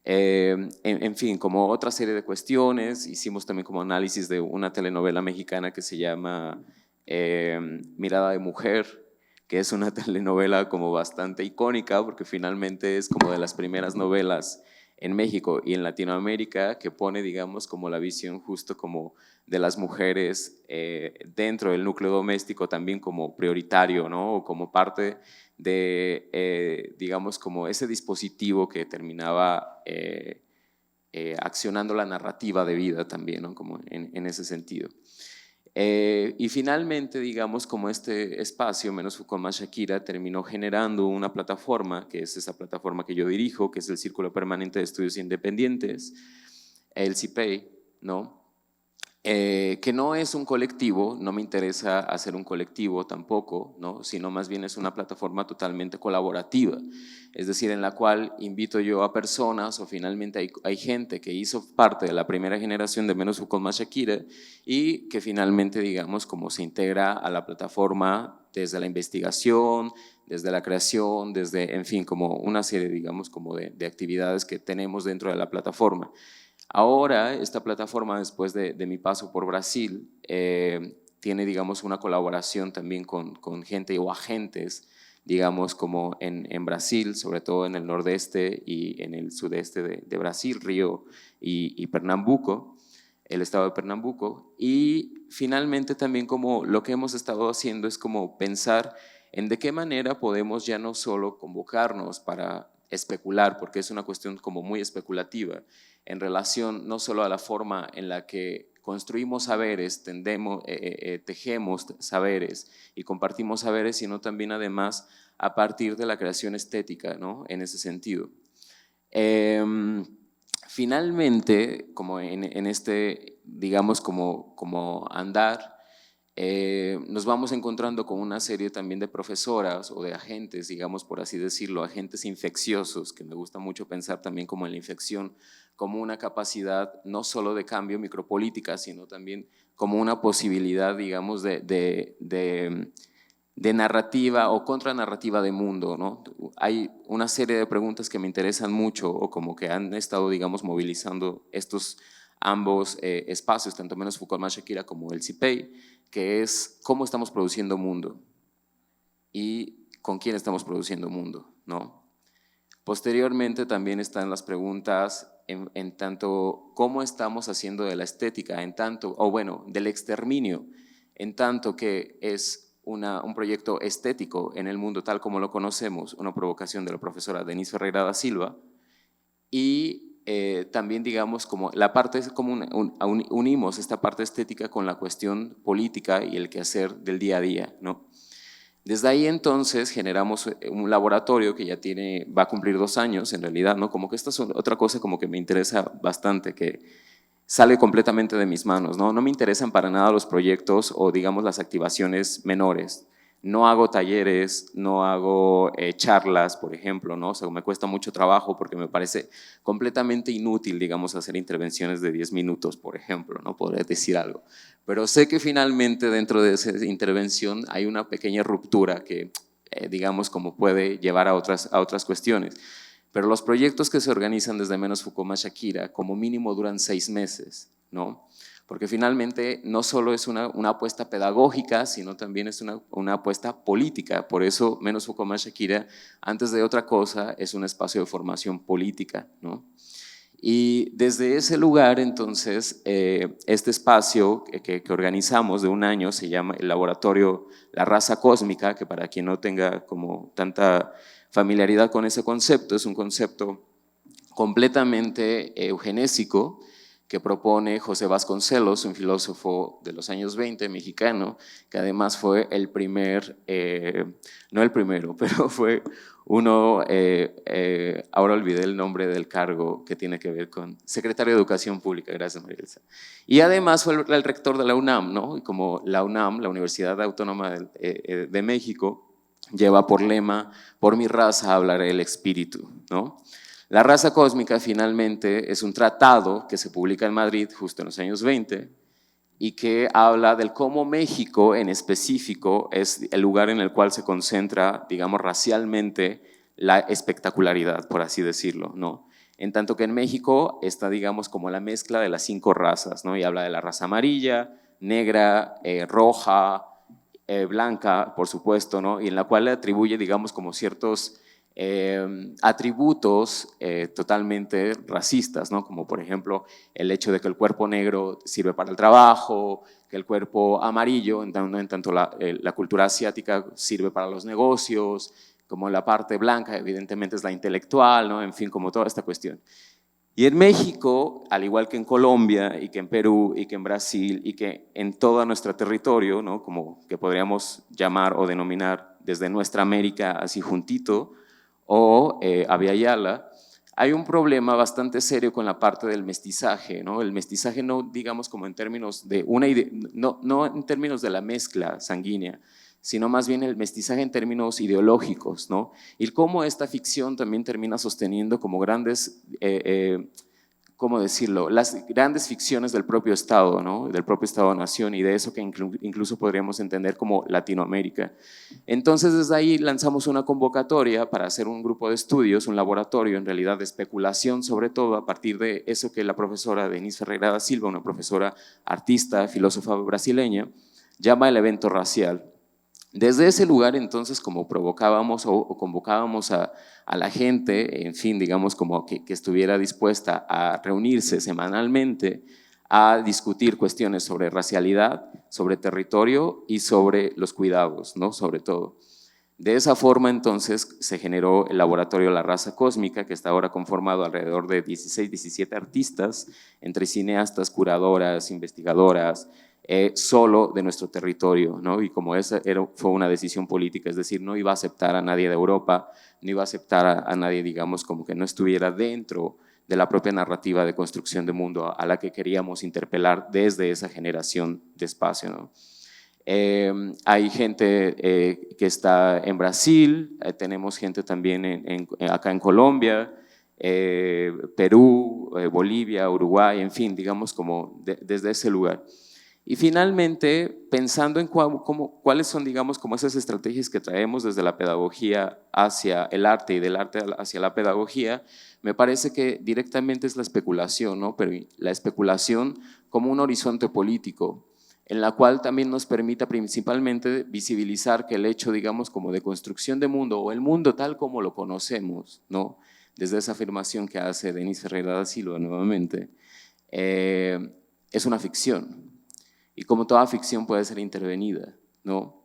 En fin, como otra serie de cuestiones, hicimos también como análisis de una telenovela mexicana que se llama Mirada de Mujer, que es una telenovela como bastante icónica porque finalmente es como de las primeras novelas en México y en Latinoamérica que pone, digamos, como la visión justo como de las mujeres dentro del núcleo doméstico también como prioritario, ¿no? O como parte de, digamos, como ese dispositivo que terminaba accionando la narrativa de vida también, ¿no? Como en ese sentido. Y finalmente, digamos, como este espacio, Menos Foucault más Shakira, terminó generando una plataforma, que es esa plataforma que yo dirijo, que es el Círculo Permanente de Estudios Independientes, el CIPEI, ¿no? Que no es un colectivo, no me interesa hacer un colectivo tampoco, ¿no? Sino más bien es una plataforma totalmente colaborativa, es decir, en la cual invito yo a personas o finalmente hay gente que hizo parte de la primera generación de Menos Foucault más Shakira y que finalmente, digamos, como se integra a la plataforma desde la investigación, desde la creación, desde, en fin, como una serie, digamos, como de actividades que tenemos dentro de la plataforma. Ahora, esta plataforma, después de mi paso por Brasil, tiene, digamos, una colaboración también con gente o agentes, digamos, como en Brasil, sobre todo en el nordeste y en el sudeste de Brasil, Río y Pernambuco, el estado de Pernambuco. Y finalmente también como lo que hemos estado haciendo es como pensar en de qué manera podemos ya no solo convocarnos para especular, porque es una cuestión como muy especulativa, en relación no solo a la forma en la que construimos saberes, tejemos saberes y compartimos saberes, sino también además a partir de la creación estética, ¿no? En ese sentido. Finalmente, como en este, digamos, como andar, nos vamos encontrando con una serie también de profesoras o de agentes, digamos por así decirlo, agentes infecciosos, que me gusta mucho pensar también como en la infección, como una capacidad no solo de cambio micropolítica, sino también como una posibilidad, digamos, de narrativa o contranarrativa de mundo, ¿no? Hay una serie de preguntas que me interesan mucho o como que han estado, digamos, movilizando estos ambos espacios, tanto Menos Foucault más Shakira como el CIPEI, que es cómo estamos produciendo mundo y con quién estamos produciendo mundo, ¿no? Posteriormente también están las preguntas en tanto cómo estamos haciendo de la estética, en tanto, o bueno, del exterminio, en tanto que es un proyecto estético en el mundo tal como lo conocemos, una provocación de la profesora Denise Ferreira da Silva, y también digamos como la parte es como unimos esta parte estética con la cuestión política y el quehacer del día a día, ¿no? Desde ahí entonces generamos un laboratorio que ya va a cumplir 2 años en realidad, ¿no? Como que esta es otra cosa como que me interesa bastante, que sale completamente de mis manos, ¿no? No me interesan para nada los proyectos o digamos las activaciones menores. No hago talleres, no hago charlas, por ejemplo, ¿no? O sea, me cuesta mucho trabajo porque me parece completamente inútil, digamos, hacer intervenciones de 10 minutos, por ejemplo, ¿no? Podría decir algo. Pero sé que finalmente dentro de esa intervención hay una pequeña ruptura que, digamos, como puede llevar a otras cuestiones. Pero los proyectos que se organizan desde Menos Foucault más Shakira, como mínimo duran 6 meses, ¿no? Porque finalmente no solo es una apuesta pedagógica, sino también es una apuesta política. Por eso Menos Foucault más Shakira, antes de otra cosa, es un espacio de formación política, ¿no? Y desde ese lugar, entonces, este espacio que organizamos de 1 año se llama el Laboratorio La Raza Cósmica, que para quien no tenga como tanta familiaridad con ese concepto, es un concepto completamente eugenésico que propone José Vasconcelos, un filósofo de los años 20 mexicano, que además fue el primer, no el primero, pero fue uno, ahora olvidé el nombre del cargo que tiene que ver con secretario de Educación Pública, gracias María Elsa. Y además fue el rector de la UNAM, ¿no? Y como la UNAM, la Universidad Autónoma de México, lleva por lema: por mi raza hablará el espíritu, ¿no? La raza cósmica finalmente es un tratado que se publica en Madrid justo en los años 20 y que habla del cómo México en específico es el lugar en el cual se concentra, digamos, racialmente la espectacularidad, por así decirlo, ¿no? En tanto que en México está, digamos, como la mezcla de las 5 razas, ¿no? Y habla de la raza amarilla, negra, roja, blanca, por supuesto, ¿no? Y en la cual le atribuye, digamos, como ciertos atributos totalmente racistas, ¿no? Como por ejemplo el hecho de que el cuerpo negro sirve para el trabajo, que el cuerpo amarillo, en tanto la cultura asiática sirve para los negocios, como la parte blanca evidentemente es la intelectual, ¿no? En fin, como toda esta cuestión. Y en México, al igual que en Colombia y que en Perú y que en Brasil y que en todo nuestro territorio, ¿no? Como que podríamos llamar o denominar desde nuestra América así juntito, o Abya Yala, hay un problema bastante serio con la parte del mestizaje, ¿no? El mestizaje no, digamos, como en términos de no en términos de la mezcla sanguínea, sino más bien el mestizaje en términos ideológicos, ¿no? Y cómo esta ficción también termina sosteniendo como grandes, ¿cómo decirlo?, las grandes ficciones del propio Estado, ¿no? Del propio Estado-nación y de eso que incluso podríamos entender como Latinoamérica. Entonces desde ahí lanzamos una convocatoria para hacer un grupo de estudios, un laboratorio en realidad de especulación, sobre todo a partir de eso que la profesora Denise Ferreira da Silva, una profesora artista, filósofa brasileña, llama el evento racial. Desde ese lugar entonces como provocábamos o convocábamos a la gente, en fin, digamos como que estuviera dispuesta a reunirse semanalmente a discutir cuestiones sobre racialidad, sobre territorio y sobre los cuidados, ¿no? Sobre todo. De esa forma entonces se generó el laboratorio La Raza Cósmica, que está ahora conformado alrededor de 16, 17 artistas, entre cineastas, curadoras, investigadoras, solo de nuestro territorio, ¿no? Y como esa fue una decisión política, es decir, no iba a aceptar a nadie de Europa, no iba a aceptar a nadie, digamos, como que no estuviera dentro de la propia narrativa de construcción de mundo a la que queríamos interpelar desde esa generación de espacio, ¿no? Hay gente que está en Brasil, tenemos gente también acá en Colombia, Perú, Bolivia, Uruguay, en fin, digamos como desde ese lugar. Y finalmente, pensando en cuáles son, digamos, como esas estrategias que traemos desde la pedagogía hacia el arte y del arte hacia la pedagogía, me parece que directamente es la especulación, ¿no? Pero la especulación como un horizonte político, en la cual también nos permita principalmente visibilizar que el hecho, digamos, como de construcción de mundo o el mundo tal como lo conocemos, ¿no? Desde esa afirmación que hace Denise Ferreira da Silva nuevamente, es una ficción. Y como toda ficción puede ser intervenida, ¿no?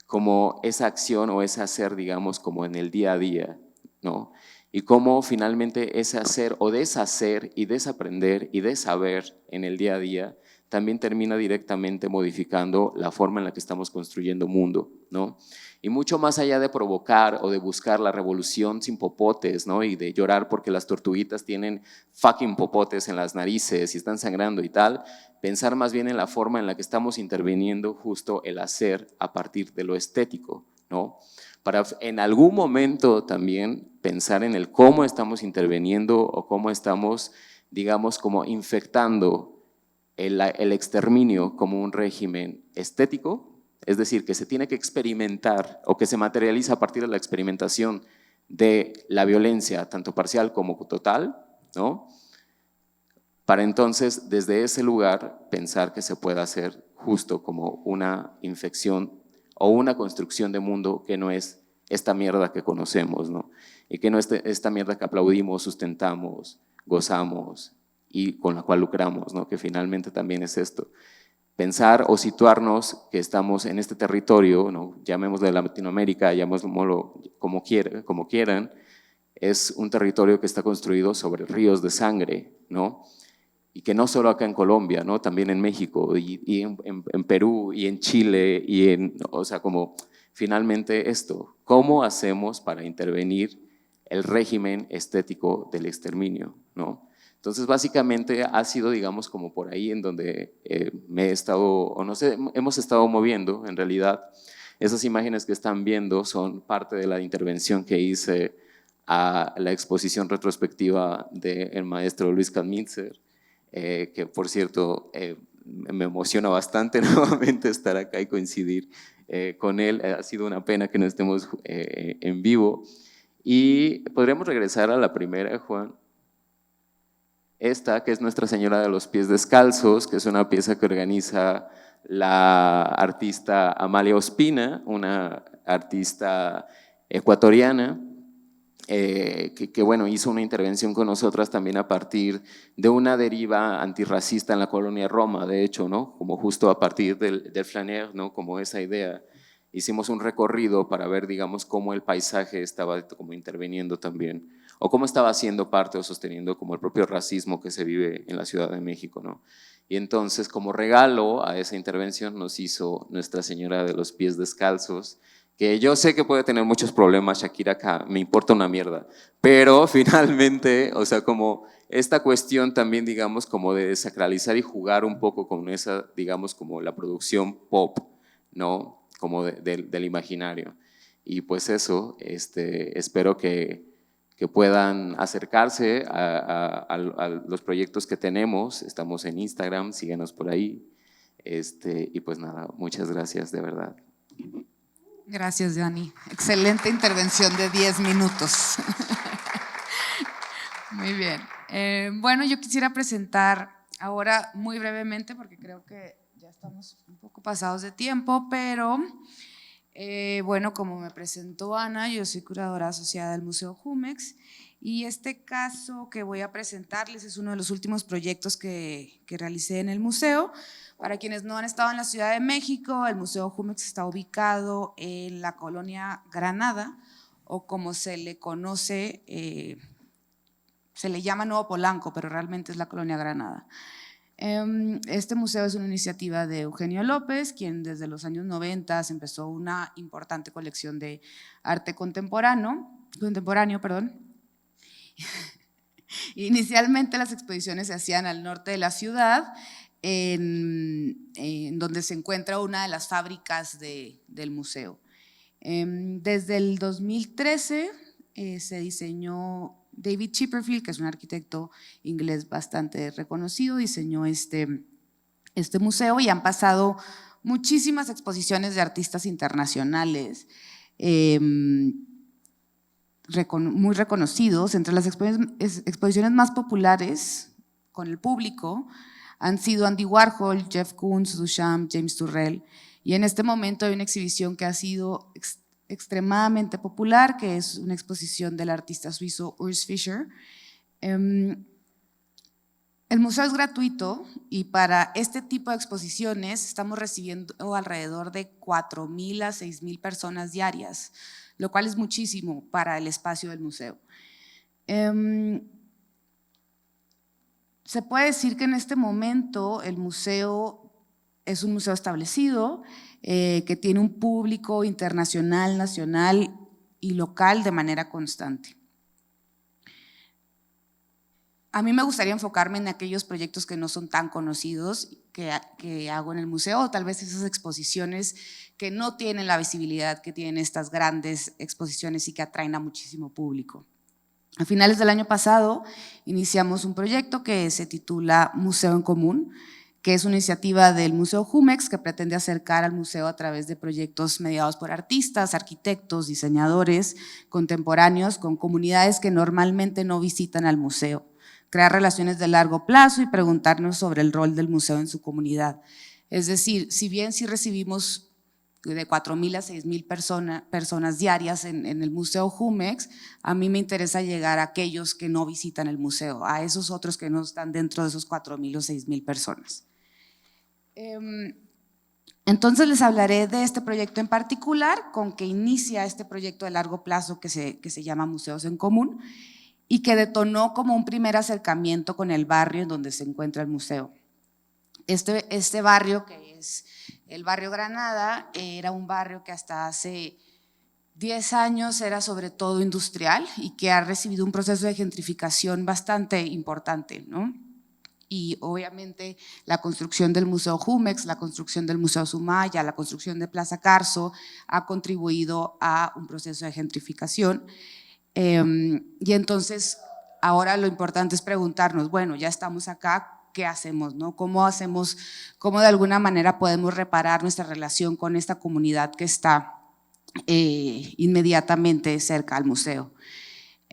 Como esa acción o ese hacer, digamos, como en el día a día, ¿no? Y cómo finalmente ese hacer o deshacer y desaprender y desaber en el día a día también termina directamente modificando la forma en la que estamos construyendo mundo, ¿no? Y mucho más allá de provocar o de buscar la revolución sin popotes, ¿no? Y de llorar porque las tortuguitas tienen fucking popotes en las narices y están sangrando y tal, pensar más bien en la forma en la que estamos interviniendo justo el hacer a partir de lo estético, ¿no? Para en algún momento también pensar en el cómo estamos interviniendo o cómo estamos, digamos, como infectando el exterminio como un régimen estético, es decir, que se tiene que experimentar o que se materializa a partir de la experimentación de la violencia, tanto parcial como total, ¿no? Para entonces, desde ese lugar, pensar que se puede hacer justo como una infección o una construcción de mundo que no es esta mierda que conocemos, ¿no? Y que no es esta mierda que aplaudimos, sustentamos, gozamos y con la cual lucramos, ¿no? Que finalmente también es esto. Pensar o situarnos que estamos en este territorio, ¿no? Llamémoslo Latinoamérica, llamémoslo como quieran, es un territorio que está construido sobre ríos de sangre, ¿no? Y que no solo acá en Colombia, ¿no? También en México y en Perú y en Chile o sea, como finalmente esto, ¿cómo hacemos para intervenir el régimen estético del exterminio, ¿no? Entonces básicamente ha sido, digamos, como por ahí en donde me he estado, o no sé, hemos estado moviendo en realidad. Esas imágenes que están viendo son parte de la intervención que hice a la exposición retrospectiva del maestro Luis Kamnitzer, que por cierto me emociona bastante nuevamente estar acá y coincidir con él. Ha sido una pena que no estemos en vivo. Y podríamos regresar a la primera, Juan. Esta, que es Nuestra Señora de los Pies Descalzos, que es una pieza que organiza la artista Amalia Ospina, una artista ecuatoriana, que bueno, hizo una intervención con nosotras también a partir de una deriva antirracista en la colonia Roma, de hecho, ¿no? Como justo a partir del flaner, ¿no? Como esa idea. Hicimos un recorrido para ver, digamos, cómo el paisaje estaba como interviniendo también, o cómo estaba haciendo parte o sosteniendo como el propio racismo que se vive en la Ciudad de México, ¿no? Y entonces, como regalo a esa intervención, nos hizo Nuestra Señora de los Pies Descalzos, que yo sé que puede tener muchos problemas, Shakira, acá, me importa una mierda, pero finalmente, o sea, como esta cuestión también, digamos, como de desacralizar y jugar un poco con esa, digamos, como la producción pop, ¿no? Como del imaginario. Y pues eso, espero que puedan acercarse a los proyectos que tenemos. Estamos en Instagram, síganos por ahí. Y pues nada, muchas gracias de verdad. Gracias, Dani. Excelente intervención de 10 minutos. Muy bien. Bueno, yo quisiera presentar ahora muy brevemente, porque creo que ya estamos un poco pasados de tiempo, pero bueno, como me presentó Ana, yo soy curadora asociada del Museo Jumex y este caso que voy a presentarles es uno de los últimos proyectos que realicé en el museo. Para quienes no han estado en la Ciudad de México, el Museo Jumex está ubicado en la colonia Granada, o como se le conoce, se le llama Nuevo Polanco, pero realmente es la colonia Granada. Este museo es una iniciativa de Eugenio López, quien desde los años 90 empezó una importante colección de arte contemporáneo. Inicialmente las exposiciones se hacían al norte de la ciudad, en donde se encuentra una de las fábricas del museo. Desde el 2013 se diseñó David Chipperfield, que es un arquitecto inglés bastante reconocido, diseñó este museo y han pasado muchísimas exposiciones de artistas internacionales muy reconocidos. Entre las exposiciones más populares con el público han sido Andy Warhol, Jeff Koons, Duchamp, James Turrell, y en este momento hay una exhibición que ha sido extremadamente popular, que es una exposición del artista suizo Urs Fischer. El museo es gratuito y para este tipo de exposiciones estamos recibiendo alrededor de 4,000 a 6,000 personas diarias, lo cual es muchísimo para el espacio del museo. Se puede decir que en este momento el museo es un museo establecido, que tiene un público internacional, nacional y local de manera constante. A mí me gustaría enfocarme en aquellos proyectos que no son tan conocidos que hago en el museo, o tal vez esas exposiciones que no tienen la visibilidad que tienen estas grandes exposiciones y que atraen a muchísimo público. A finales del año pasado iniciamos un proyecto que se titula Museo en Común, que es una iniciativa del Museo Jumex que pretende acercar al museo a través de proyectos mediados por artistas, arquitectos, diseñadores contemporáneos con comunidades que normalmente no visitan al museo. Crear relaciones de largo plazo y preguntarnos sobre el rol del museo en su comunidad. Es decir, si bien sí recibimos de 4,000 a 6,000 personas diarias en el Museo Jumex, a mí me interesa llegar a aquellos que no visitan el museo, a esos otros que no están dentro de esos 4,000 o 6,000 personas. Entonces les hablaré de este proyecto en particular, con que inicia este proyecto de largo plazo que se llama Museos en Común y que detonó como un primer acercamiento con el barrio en donde se encuentra el museo. Este barrio, que es el barrio Granada, era un barrio que hasta hace 10 años era sobre todo industrial y que ha recibido un proceso de gentrificación bastante importante, ¿no? y obviamente la construcción del Museo Jumex, la construcción del Museo Sumaya, la construcción de Plaza Carso ha contribuido a un proceso de gentrificación. Y entonces ahora lo importante es preguntarnos, bueno, ya estamos acá, ¿qué hacemos, no? ¿Cómo de alguna manera podemos reparar nuestra relación con esta comunidad que está inmediatamente cerca al museo?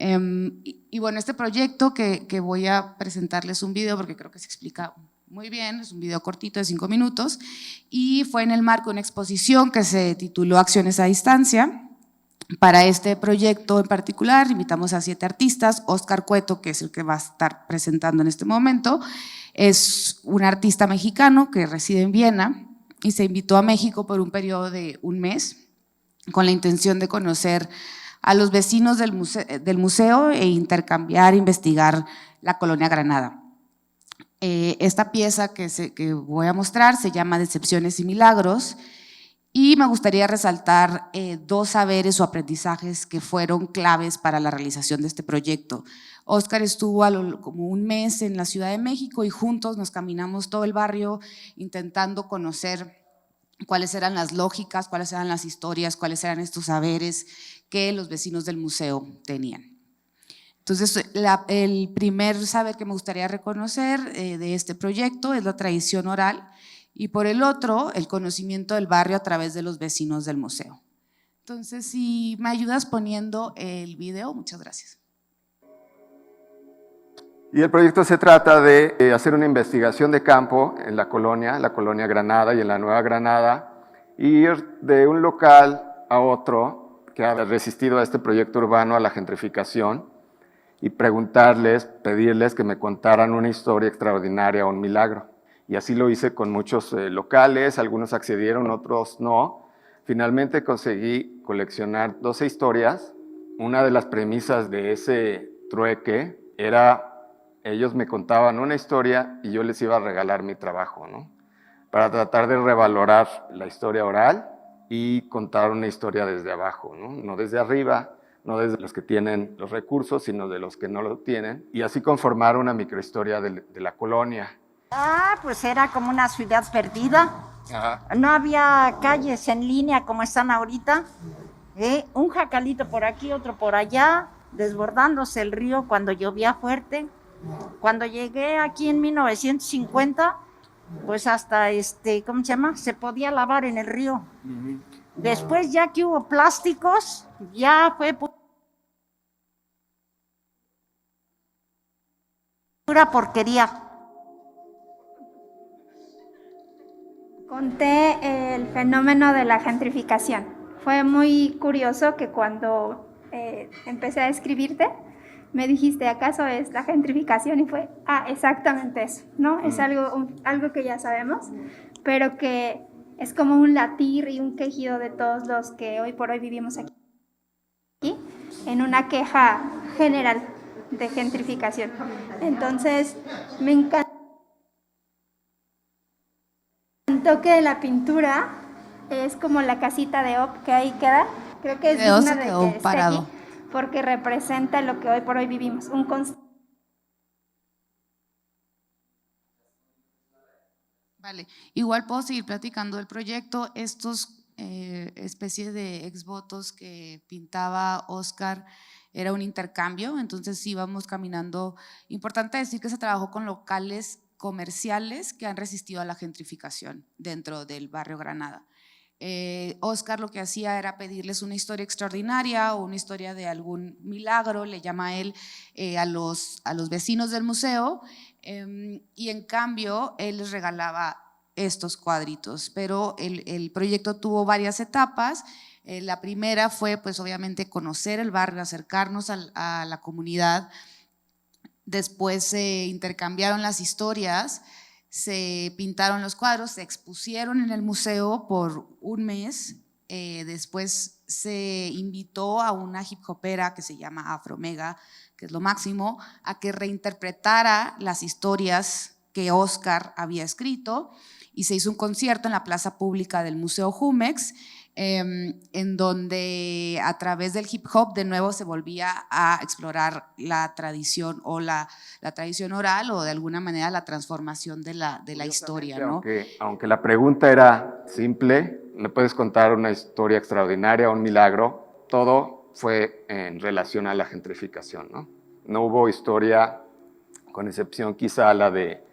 Y bueno, este proyecto que voy a presentarles un video porque creo que se explica muy bien, es un video cortito de 5 minutos y fue en el marco de una exposición que se tituló Acciones a Distancia. Para este proyecto en particular invitamos a 7 artistas. Óscar Cueto, que es el que va a estar presentando en este momento, es un artista mexicano que reside en Viena y se invitó a México por un periodo de un mes con la intención de conocer a los vecinos del museo e intercambiar, investigar la colonia Granada. Esta pieza que voy a mostrar se llama Decepciones y Milagros y me gustaría resaltar 2 saberes o aprendizajes que fueron claves para la realización de este proyecto. Óscar estuvo como un mes en la Ciudad de México y juntos nos caminamos todo el barrio intentando conocer cuáles eran las lógicas, cuáles eran las historias, cuáles eran estos saberes que los vecinos del museo tenían. Entonces, el primer saber que me gustaría reconocer de este proyecto es la tradición oral y por el otro, el conocimiento del barrio a través de los vecinos del museo. Entonces, si me ayudas poniendo el video, muchas gracias. Y el proyecto se trata de hacer una investigación de campo en la colonia Granada y en la Nueva Granada, y ir de un local a otro que ha resistido a este proyecto urbano, a la gentrificación, y preguntarles, pedirles que me contaran una historia extraordinaria o un milagro. Y así lo hice con muchos locales, algunos accedieron, otros no. Finalmente conseguí coleccionar 12 historias. Una de las premisas de ese trueque era, ellos me contaban una historia y yo les iba a regalar mi trabajo, ¿no? Para tratar de revalorar la historia oral y contar una historia desde abajo, ¿no? No desde arriba, no desde los que tienen los recursos, sino de los que no lo tienen, y así conformar una microhistoria de la colonia. Pues era como una ciudad perdida. Ajá. No había calles en línea como están ahorita. Un jacalito por aquí, otro por allá, desbordándose el río cuando llovía fuerte. Cuando llegué aquí en 1950, pues hasta, ¿cómo se llama? Se podía lavar en el río. Uh-huh. Después, ya que hubo plásticos, ya fue pura porquería. Conté el fenómeno de la gentrificación. Fue muy curioso que cuando empecé a escribirte, me dijiste, ¿acaso es la gentrificación? Y fue, exactamente eso, ¿no? Es algo que ya sabemos, pero que es como un latir y un quejido de todos los que hoy por hoy vivimos aquí, en una queja general de gentrificación. Entonces, me encanta el toque de la pintura, es como la casita de Op que ahí queda. Creo que es digna de que esté aquí, porque representa lo que hoy por hoy vivimos, un Vale, igual puedo seguir platicando del proyecto. Estos especies de exvotos que pintaba Óscar era un intercambio, entonces íbamos caminando. Importante decir que se trabajó con locales comerciales que han resistido a la gentrificación dentro del barrio Granada. Óscar lo que hacía era pedirles una historia extraordinaria o una historia de algún milagro, le llama él, a los vecinos del museo, y en cambio él les regalaba estos cuadritos, pero el proyecto tuvo varias etapas. La primera fue pues obviamente conocer el barrio, acercarnos a la comunidad. Después se intercambiaron las historias, se pintaron los cuadros, se expusieron en el museo por un mes. Después se invitó a una hip hopera que se llama Afromega, que es lo máximo, a que reinterpretara las historias que Óscar había escrito, y se hizo un concierto en la plaza pública del Museo Jumex, en donde a través del hip hop de nuevo se volvía a explorar la tradición o la tradición oral o de alguna manera la transformación de la historia, ¿no? Aunque la pregunta era simple, ¿me puedes contar una historia extraordinaria, un milagro? Todo fue en relación a la gentrificación, ¿no? No hubo historia, con excepción quizá la de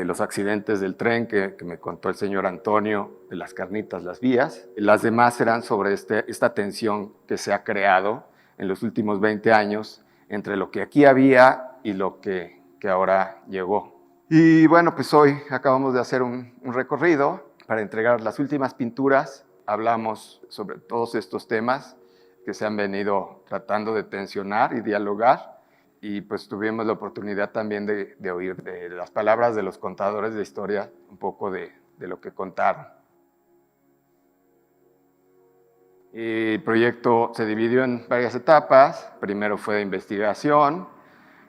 los accidentes del tren que me contó el señor Antonio, de las carnitas, las vías. Las demás eran sobre esta tensión que se ha creado en los últimos 20 años entre lo que aquí había y lo que ahora llegó. Y bueno, pues hoy acabamos de hacer un recorrido para entregar las últimas pinturas. Hablamos sobre todos estos temas que se han venido tratando de tensionar y dialogar. Y pues tuvimos la oportunidad también de oír de las palabras de los contadores de historia, un poco de lo que contaron. El proyecto se dividió en varias etapas. Primero fue de investigación,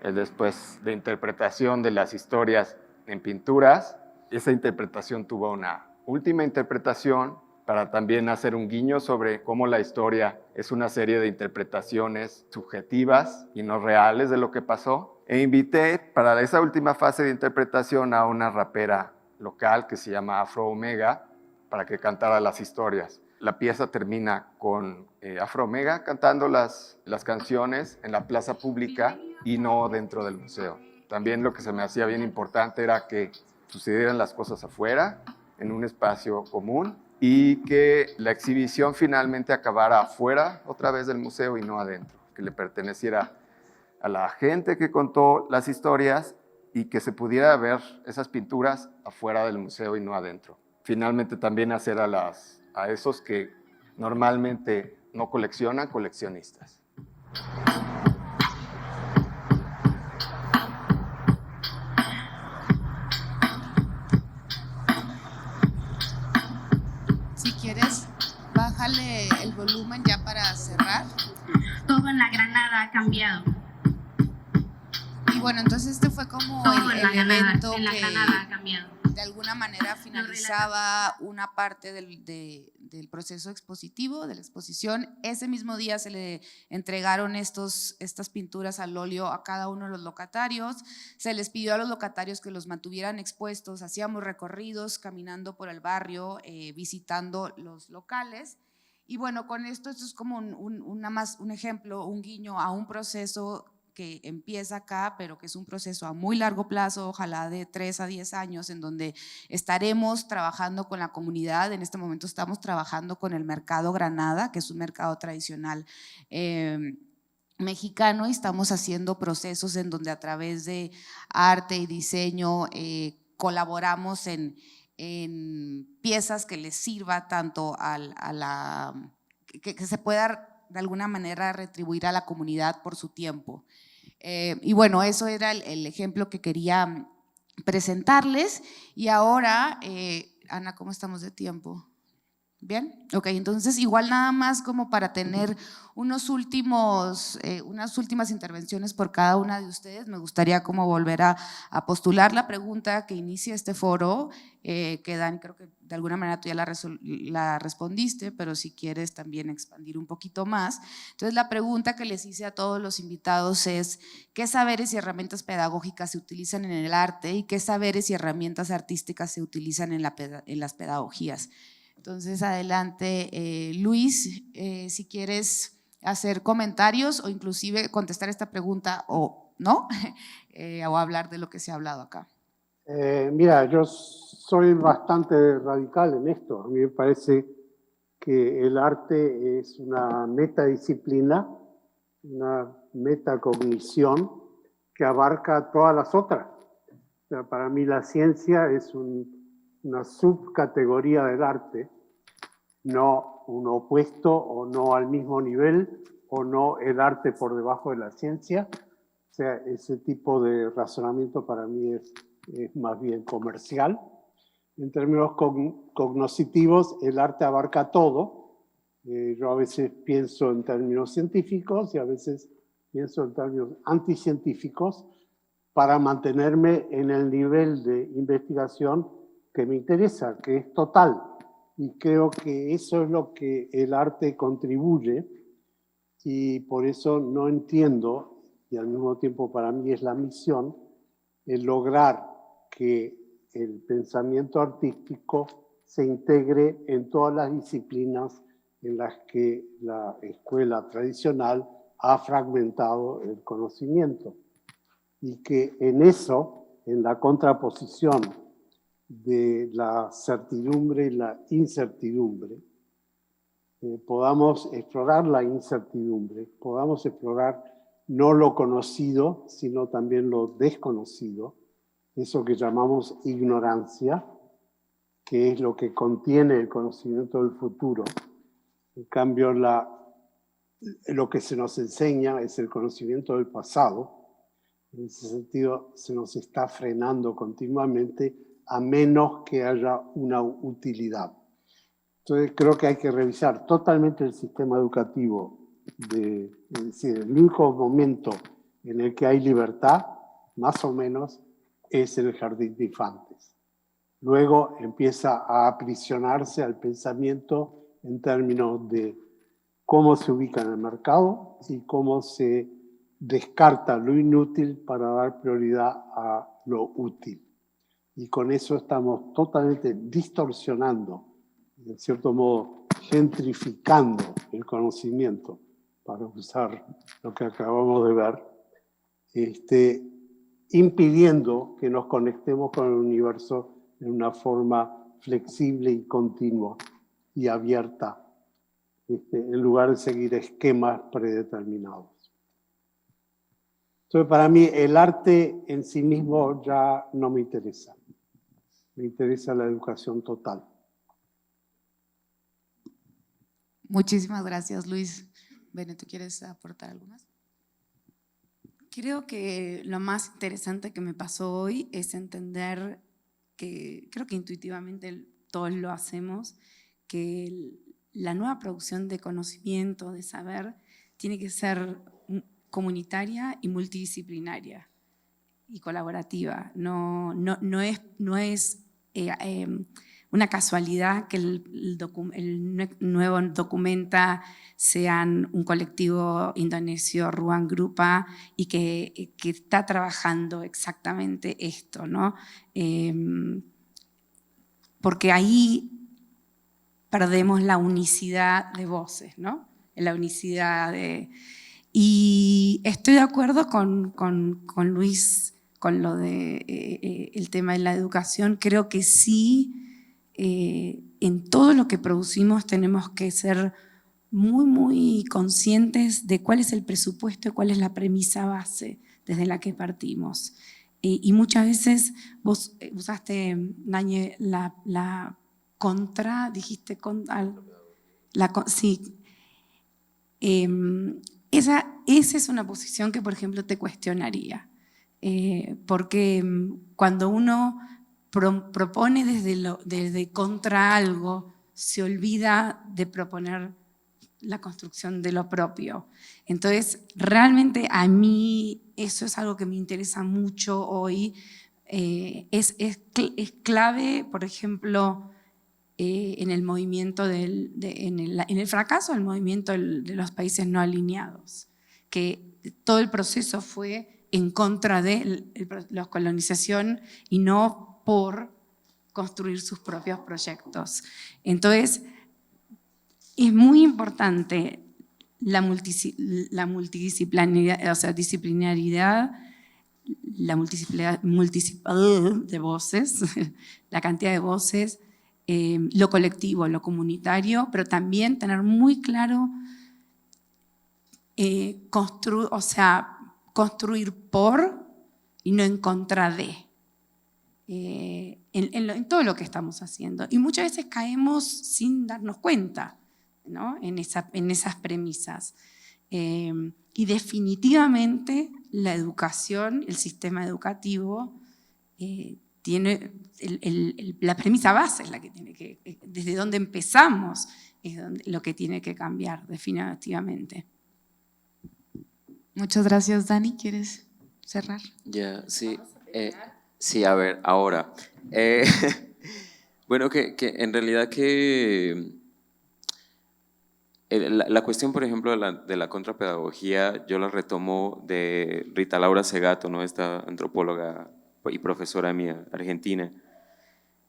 después de interpretación de las historias en pinturas. Esa interpretación tuvo una última interpretación para también hacer un guiño sobre cómo la historia es una serie de interpretaciones subjetivas y no reales de lo que pasó. E invité para esa última fase de interpretación a una rapera local que se llama Afro Omega para que cantara las historias. La pieza termina con Afro Omega cantando las canciones en la plaza pública y no dentro del museo. También lo que se me hacía bien importante era que sucedieran las cosas afuera, en un espacio común, y que la exhibición finalmente acabara afuera otra vez del museo y no adentro, que le perteneciera a la gente que contó las historias y que se pudiera ver esas pinturas afuera del museo y no adentro. Finalmente también hacer a esos que normalmente no coleccionan, coleccionistas. Bájale el volumen ya para cerrar. Todo en la Granada ha cambiado. Y bueno, entonces este fue como el evento que de alguna manera finalizaba una parte del proceso expositivo, de la exposición. Ese mismo día se le entregaron estas pinturas al óleo a cada uno de los locatarios. Se les pidió a los locatarios que los mantuvieran expuestos. Hacíamos recorridos caminando por el barrio, visitando los locales. Y bueno, con esto es como un ejemplo, un guiño a un proceso que empieza acá, pero que es un proceso a muy largo plazo, ojalá de 3 a 10 años, en donde estaremos trabajando con la comunidad. En este momento estamos trabajando con el Mercado Granada, que es un mercado tradicional mexicano, y estamos haciendo procesos en donde a través de arte y diseño colaboramos en piezas que les sirva tanto que se pueda de alguna manera retribuir a la comunidad por su tiempo. Y bueno, eso era el ejemplo que quería presentarles. Y ahora, Ana, ¿cómo estamos de tiempo? ¿Bien? Ok, entonces igual nada más como para tener unas últimas intervenciones por cada una de ustedes, me gustaría como volver a postular la pregunta que inicia este foro, que Dani, creo que de alguna manera tú ya la respondiste, pero si quieres también expandir un poquito más. Entonces la pregunta que les hice a todos los invitados es: ¿qué saberes y herramientas pedagógicas se utilizan en el arte y qué saberes y herramientas artísticas se utilizan en las pedagogías? Entonces, adelante, Luis, si quieres hacer comentarios o inclusive contestar esta pregunta o no, o hablar de lo que se ha hablado acá. Mira, yo soy bastante radical en esto. A mí me parece que el arte es una metadisciplina, una metacognición que abarca todas las otras. O sea, para mí la ciencia es una subcategoría del arte, no un opuesto o no al mismo nivel o no el arte por debajo de la ciencia. O sea, ese tipo de razonamiento para mí es más bien comercial. En términos cognoscitivos, el arte abarca todo. Yo a veces pienso en términos científicos y a veces pienso en términos anticientíficos para mantenerme en el nivel de investigación que me interesa, que es total. y creo que eso es lo que el arte contribuye, y por eso no entiendo, y al mismo tiempo para mí es la misión, el lograr que el pensamiento artístico se integre en todas las disciplinas en las que la escuela tradicional ha fragmentado el conocimiento. Y que en eso, en la contraposición de la certidumbre y la incertidumbre, podamos explorar la incertidumbre, podamos explorar no lo conocido, sino también lo desconocido, eso que llamamos ignorancia, que es lo que contiene el conocimiento del futuro. En cambio, lo que se nos enseña es el conocimiento del pasado. En ese sentido, se nos está frenando continuamente a menos que haya una utilidad. Entonces, creo que hay que revisar totalmente el sistema educativo. Es decir, el único momento en el que hay libertad, más o menos, es en el jardín de infantes. Luego empieza a aprisionarse al pensamiento en términos de cómo se ubica en el mercado y cómo se descarta lo inútil para dar prioridad a lo útil. Y con eso estamos totalmente distorsionando, en cierto modo, gentrificando el conocimiento, para usar lo que acabamos de ver, impidiendo que nos conectemos con el universo de una forma flexible y continua y abierta, en lugar de seguir esquemas predeterminados. Entonces, para mí, el arte en sí mismo ya no me interesa. Me interesa la educación total. Muchísimas gracias, Luis. Bene, ¿tú quieres aportar algo más? Creo que lo más interesante que me pasó hoy es entender que, creo que intuitivamente todos lo hacemos, que la nueva producción de conocimiento, de saber, tiene que ser comunitaria y multidisciplinaria y colaborativa. No es una casualidad que el nuevo Documenta sean un colectivo indonesio, Ruang Grupa, y que está trabajando exactamente esto, ¿no? Porque ahí perdemos la unicidad de voces, ¿no? La unicidad de... Y estoy de acuerdo con Luis con lo de el tema de la educación. Creo que sí, en todo lo que producimos tenemos que ser muy, muy conscientes de cuál es el presupuesto y cuál es la premisa base desde la que partimos. Y muchas veces vos usaste, Nañe, la contra, dijiste, sí. Esa es una posición que, por ejemplo, te cuestionaría. Porque cuando uno propone desde contra algo, se olvida de proponer la construcción de lo propio. Entonces, realmente a mí eso es algo que me interesa mucho hoy. Es clave, por ejemplo, en el movimiento, en el fracaso del movimiento de los países no alineados, que todo el proceso fue en contra de la colonización y no por construir sus propios proyectos. Entonces, es muy importante la multidisciplinaridad, o sea, disciplinaridad, la multiplicidad de voces, la cantidad de voces, lo colectivo, lo comunitario, pero también tener muy claro construir por y no en contra de, en todo lo que estamos haciendo. Y muchas veces caemos sin darnos cuenta, ¿no? en esas premisas. Y definitivamente la educación, el sistema educativo, tiene la premisa base es la que tiene que, desde donde empezamos, es lo que tiene que cambiar definitivamente. Muchas gracias, Dani. ¿Quieres cerrar? Ya, sí. Sí, a ver, ahora. Bueno, que en realidad que la cuestión, por ejemplo, de la contrapedagogía, yo la retomo de Rita Laura Segato, ¿no? Esta antropóloga y profesora mía, argentina,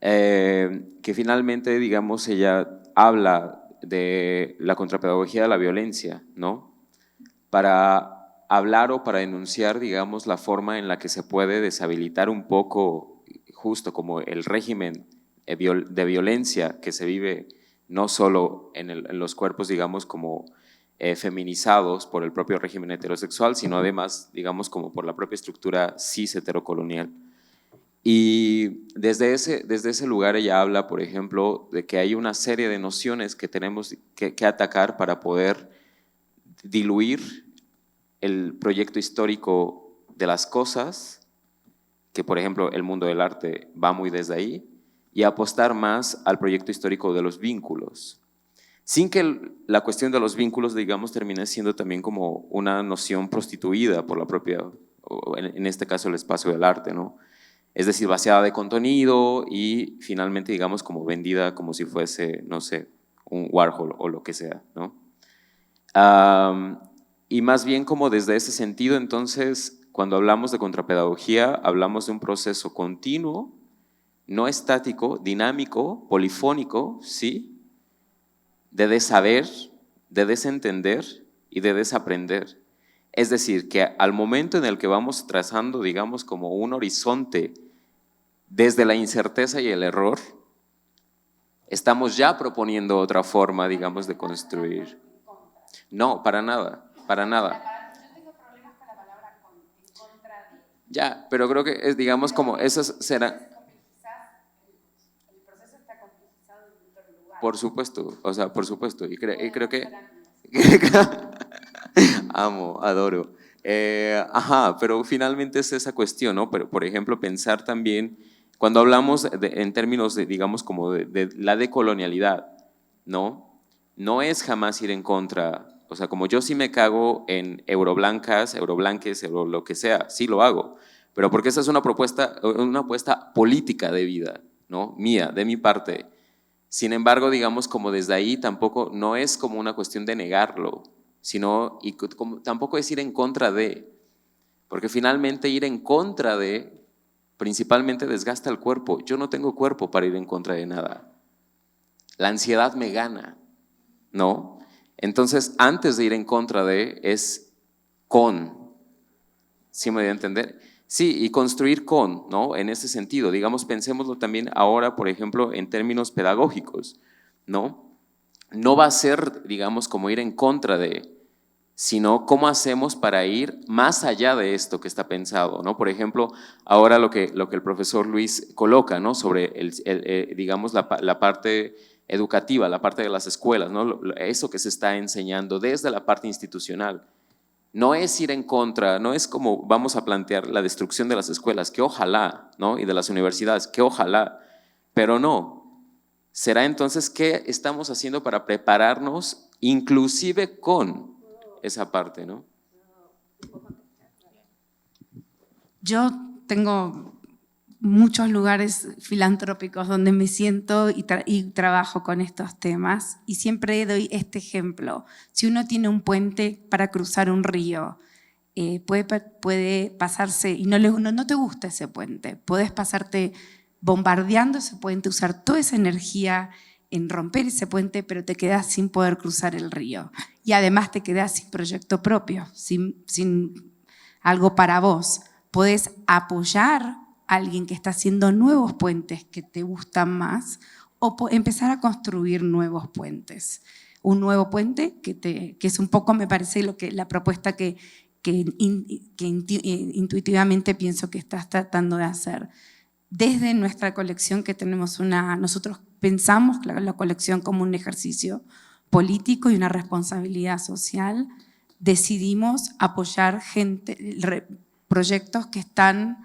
que finalmente, digamos, ella habla de la contrapedagogía de la violencia, ¿no? Para hablar o para denunciar, digamos, la forma en la que se puede deshabilitar un poco, justo como el régimen de violencia que se vive no solo en los cuerpos, digamos, como feminizados por el propio régimen heterosexual, sino además, digamos, como por la propia estructura cis heterocolonial. Y desde ese lugar ella habla, por ejemplo, de que hay una serie de nociones que tenemos que atacar para poder diluir el proyecto histórico de las cosas, que por ejemplo el mundo del arte va muy desde ahí, y apostar más al proyecto histórico de los vínculos, sin que la cuestión de los vínculos, digamos, termine siendo también como una noción prostituida por la propia, en este caso el espacio del arte, ¿no? Es decir, vaciada de contenido y finalmente, digamos, como vendida como si fuese, no sé, un Warhol o lo que sea, ¿no? Y más bien como desde ese sentido, entonces, cuando hablamos de contrapedagogía, hablamos de un proceso continuo, no estático, dinámico, polifónico, ¿sí? De desaber, de desentender y de desaprender. Es decir, que al momento en el que vamos trazando, digamos, como un horizonte desde la incerteza y el error, estamos ya proponiendo otra forma, digamos, de construir. No, para nada, para nada. Yo tengo problemas con la palabra en contra de. Ya, pero creo que es, digamos, como esas serán. El proceso está complejizado en otro lugar. Por supuesto, o sea, por supuesto, y creo que amo, adoro. Ajá, pero finalmente es esa cuestión, ¿no? Pero, por ejemplo, pensar también, cuando hablamos en términos de, digamos, como de la decolonialidad, ¿no? No es jamás ir en contra, o sea, como yo sí me cago en euroblancas, euroblanques, lo que sea, sí lo hago, pero porque esa es una apuesta política de vida, ¿no? Mía, de mi parte. Sin embargo, digamos, como desde ahí tampoco, no es como una cuestión de negarlo, sino, y como, tampoco es ir en contra de, porque finalmente ir en contra de, principalmente desgasta el cuerpo. Yo no tengo cuerpo para ir en contra de nada. La ansiedad me gana, ¿no? Entonces, antes de ir en contra de, es con, ¿sí me voy a entender? Sí, y construir con, ¿no? En ese sentido, digamos, pensémoslo también ahora, por ejemplo, en términos pedagógicos, ¿no? No va a ser, digamos, como ir en contra de, sino cómo hacemos para ir más allá de esto que está pensado, ¿no? Por ejemplo, ahora lo que el profesor Luis coloca, ¿no? Sobre, digamos, la parte educativa, la parte de las escuelas, ¿no? Eso que se está enseñando desde la parte institucional. No es ir en contra, no es como vamos a plantear la destrucción de las escuelas, que ojalá, ¿no? Y de las universidades, que ojalá, pero no. Será entonces qué estamos haciendo para prepararnos, inclusive con esa parte, ¿no? Yo tengo muchos lugares filantrópicos donde me siento y trabajo con estos temas y siempre doy este ejemplo. Si uno tiene un puente para cruzar un río, puede pasarse, y no te gusta ese puente, puedes pasarte bombardeando ese puente, usar toda esa energía en romper ese puente, pero te quedas sin poder cruzar el río. Y además te quedas sin proyecto propio, sin algo para vos. Podés apoyar a alguien que está haciendo nuevos puentes que te gustan más o empezar a construir nuevos puentes. Un nuevo puente que es un poco, me parece, la propuesta que intuitivamente pienso que estás tratando de hacer. Desde nuestra colección que tenemos nosotros pensamos la colección como un ejercicio político y una responsabilidad social, decidimos apoyar proyectos que están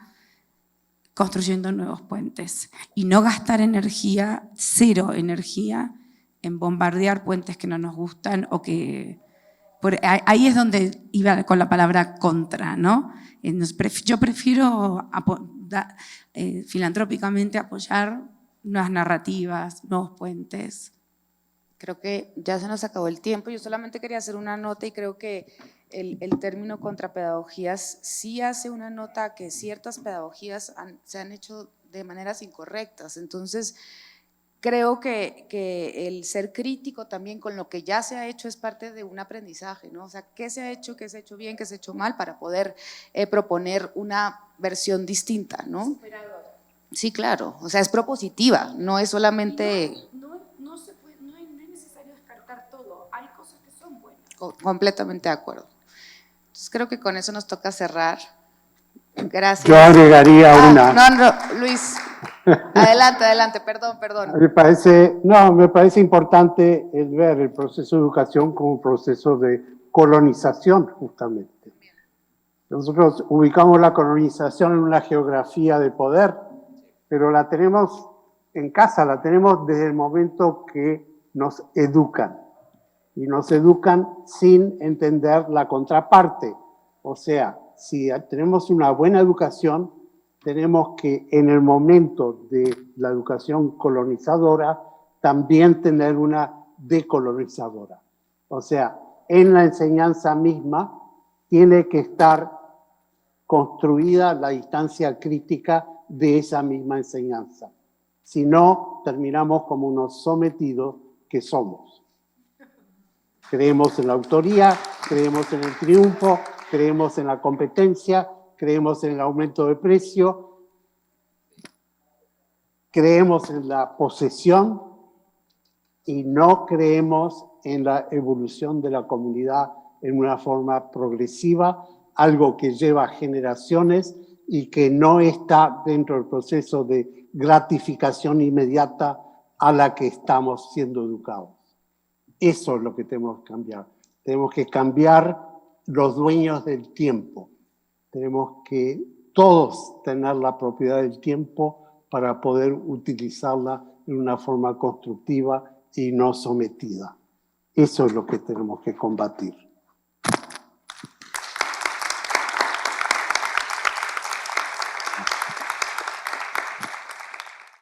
construyendo nuevos puentes y no gastar energía, cero energía, en bombardear puentes que no nos gustan o que… Ahí es donde iba con la palabra contra, ¿no? Yo prefiero filantrópicamente apoyar nuevas narrativas, nuevos puentes. Creo que ya se nos acabó el tiempo. Yo solamente quería hacer una nota y creo que el término contrapedagogías sí hace una nota a que ciertas pedagogías se han hecho de maneras incorrectas. Entonces, creo que el ser crítico también con lo que ya se ha hecho es parte de un aprendizaje, ¿no? O sea, qué se ha hecho bien, qué se ha hecho mal para poder proponer una versión distinta, ¿no? Sí, claro. O sea, es propositiva, no es solamente… No es necesario descartar todo, hay cosas que son buenas. Completamente de acuerdo. Entonces creo que con eso nos toca cerrar. Gracias. Yo agregaría una. No, Luis. Adelante, perdón. Me parece importante el ver el proceso de educación como un proceso de colonización, justamente. Nosotros ubicamos la colonización en una geografía de poder, pero la tenemos en casa, la tenemos desde el momento que nos educan. Y nos educan sin entender la contraparte. O sea, si tenemos una buena educación, tenemos que en el momento de la educación colonizadora también tener una decolonizadora. O sea, en la enseñanza misma tiene que estar construida la distancia crítica de esa misma enseñanza. Si no, terminamos como unos sometidos que somos. Creemos en la autoría, creemos en el triunfo, creemos en la competencia, creemos en el aumento de precio, creemos en la posesión y no creemos en la evolución de la comunidad en una forma progresiva, algo que lleva generaciones y que no está dentro del proceso de gratificación inmediata a la que estamos siendo educados. Eso es lo que tenemos que cambiar. Tenemos que cambiar los dueños del tiempo. Tenemos que todos tener la propiedad del tiempo para poder utilizarla en una forma constructiva y no sometida. Eso es lo que tenemos que combatir.